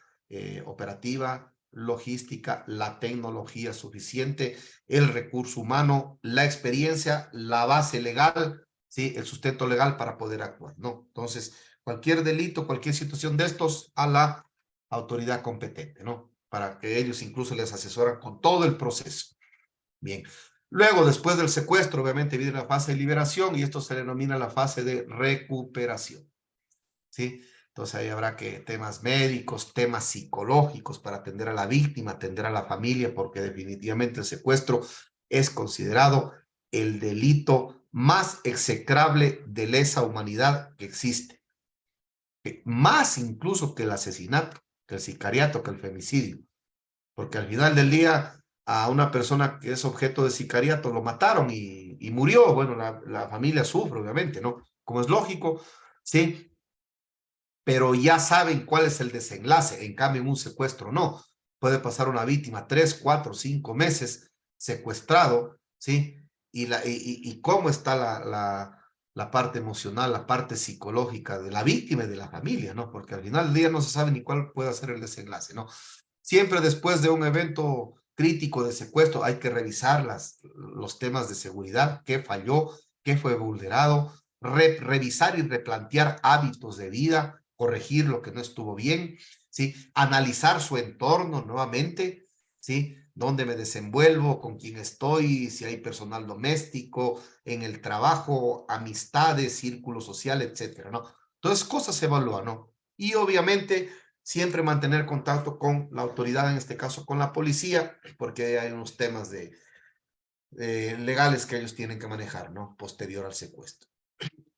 operativa, logística, la tecnología suficiente, el recurso humano, la experiencia, la base legal, ¿sí? El sustento legal para poder actuar, ¿no? Entonces, cualquier delito, cualquier situación de estos, a la autoridad competente, ¿no? Para que ellos incluso les asesoran con todo el proceso. Bien. Luego, después del secuestro, obviamente viene la fase de liberación, y esto se denomina la fase de recuperación, ¿sí? Entonces ahí habrá que temas médicos, temas psicológicos para atender a la víctima, atender a la familia, porque definitivamente el secuestro es considerado el delito más execrable de lesa humanidad que existe. Más incluso que el asesinato, que el sicariato, que el femicidio. Porque al final del día a una persona que es objeto de sicariato lo mataron y murió. Bueno, la familia sufre, obviamente, ¿no? Como es lógico, sí, pero ya saben cuál es el desenlace. En cambio, en un secuestro no. Puede pasar una víctima 3, 4, 5 meses secuestrado, ¿sí? Y cómo está la parte emocional, la parte psicológica de la víctima y de la familia, ¿no? Porque al final del día no se sabe ni cuál puede ser el desenlace, ¿no? Siempre después de un evento crítico de secuestro hay que revisar los temas de seguridad, qué falló, qué fue vulnerado, revisar y replantear hábitos de vida, corregir lo que no estuvo bien, ¿sí? Analizar su entorno nuevamente, ¿sí? Dónde me desenvuelvo, con quién estoy, si hay personal doméstico, en el trabajo, amistades, círculo social, etcétera, ¿no? Entonces, cosas se evalúan, ¿no? Y obviamente siempre mantener contacto con la autoridad, en este caso con la policía, porque hay unos temas legales que ellos tienen que manejar, ¿no? Posterior al secuestro.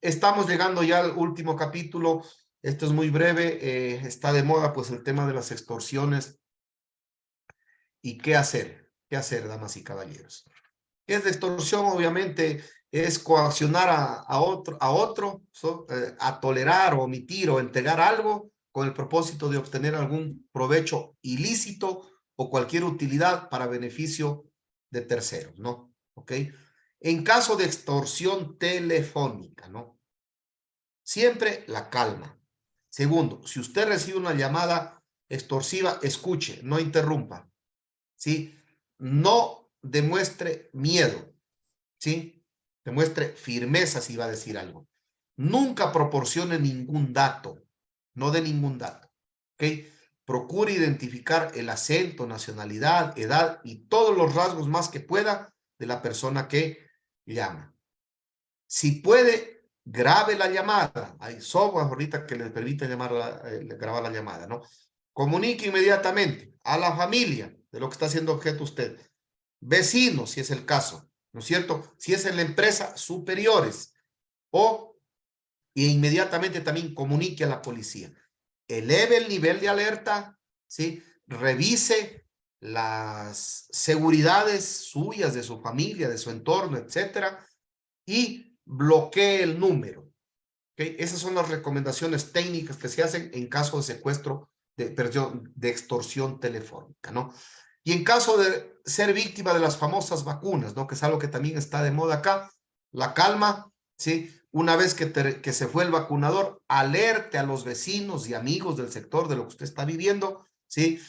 Estamos llegando ya al último capítulo. Esto es muy breve. Está de moda pues el tema de las extorsiones. ¿Y qué hacer? ¿Qué hacer, damas y caballeros? ¿Qué es la extorsión? Obviamente es coaccionar a otro a tolerar o omitir o entregar algo con el propósito de obtener algún provecho ilícito o cualquier utilidad para beneficio de terceros, ¿no? ¿Ok? En caso de extorsión telefónica, ¿no? Siempre la calma. Segundo, si usted recibe una llamada extorsiva, escuche, no interrumpa, ¿sí? No demuestre miedo, ¿sí? Demuestre firmeza si va a decir algo. Nunca proporcione ningún dato, no dé ningún dato, ¿ok? Procure identificar el acento, nacionalidad, edad y todos los rasgos más que pueda de la persona que llama. Si puede, grabe la llamada. Hay software ahorita que le permite grabar la llamada, ¿no? Comunique inmediatamente a la familia de lo que está haciendo objeto usted. Vecinos, si es el caso, ¿no es cierto? Si es en la empresa, superiores. E inmediatamente también comunique a la policía. Eleve el nivel de alerta, ¿sí? Revise las seguridades suyas, de su familia, de su entorno, etcétera, y bloquee el número. ¿Okay? Esas son las recomendaciones técnicas que se hacen en caso de secuestro, de extorsión telefónica, ¿no? Y en caso de ser víctima de las famosas vacunas, ¿no? Que es algo que también está de moda acá, la calma, ¿sí? Una vez que se fue el vacunador, alerte a los vecinos y amigos del sector de lo que usted está viviendo, ¿sí?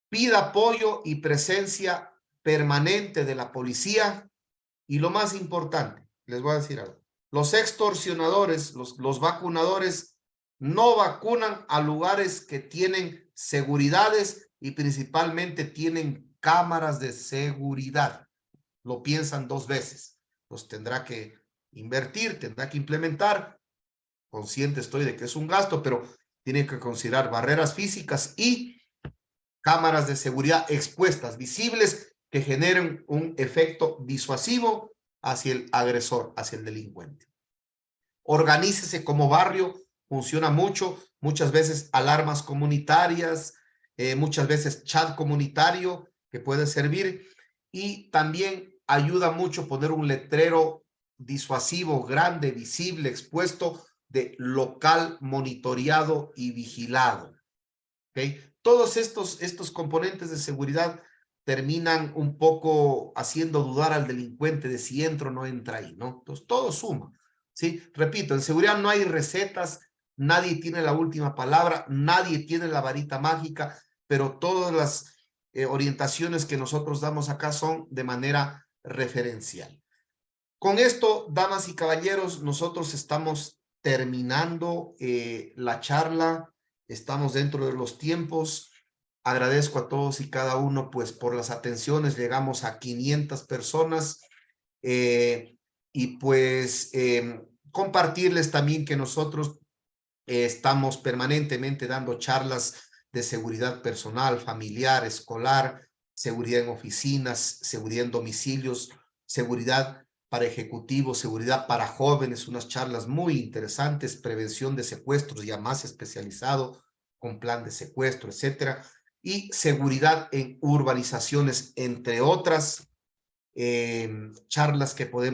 Pida apoyo y presencia permanente de la policía. Y lo más importante, les voy a decir algo. Los extorsionadores, los vacunadores, no vacunan a lugares que tienen seguridades y principalmente tienen cámaras de seguridad. Lo piensan dos veces. Los tendrá que invertir, tendrá que implementar. Consciente estoy de que es un gasto, pero tiene que considerar barreras físicas y cámaras de seguridad expuestas, visibles, que generen un efecto disuasivo hacia el agresor, hacia el delincuente. Organícese como barrio, funciona mucho, muchas veces alarmas comunitarias, muchas veces chat comunitario que puede servir, y también ayuda mucho poner un letrero disuasivo, grande, visible, expuesto, de local monitoreado y vigilado. ¿Okay? Todos estos componentes de seguridad terminan un poco haciendo dudar al delincuente de si entra o no entra ahí, ¿no? Entonces, todo suma, ¿sí? Repito, en seguridad no hay recetas, nadie tiene la última palabra, nadie tiene la varita mágica, pero todas las orientaciones que nosotros damos acá son de manera referencial. Con esto, damas y caballeros, nosotros estamos terminando la charla. Estamos dentro de los tiempos. Agradezco a todos y cada uno, pues, por las atenciones. Llegamos a 500 personas. Y pues, compartirles también que nosotros estamos permanentemente dando charlas de seguridad personal, familiar, escolar, seguridad en oficinas, seguridad en domicilios, seguridad para ejecutivos, seguridad para jóvenes, unas charlas muy interesantes, prevención de secuestros ya más especializado, con plan de secuestro, etcétera, y seguridad en urbanizaciones, entre otras charlas que podemos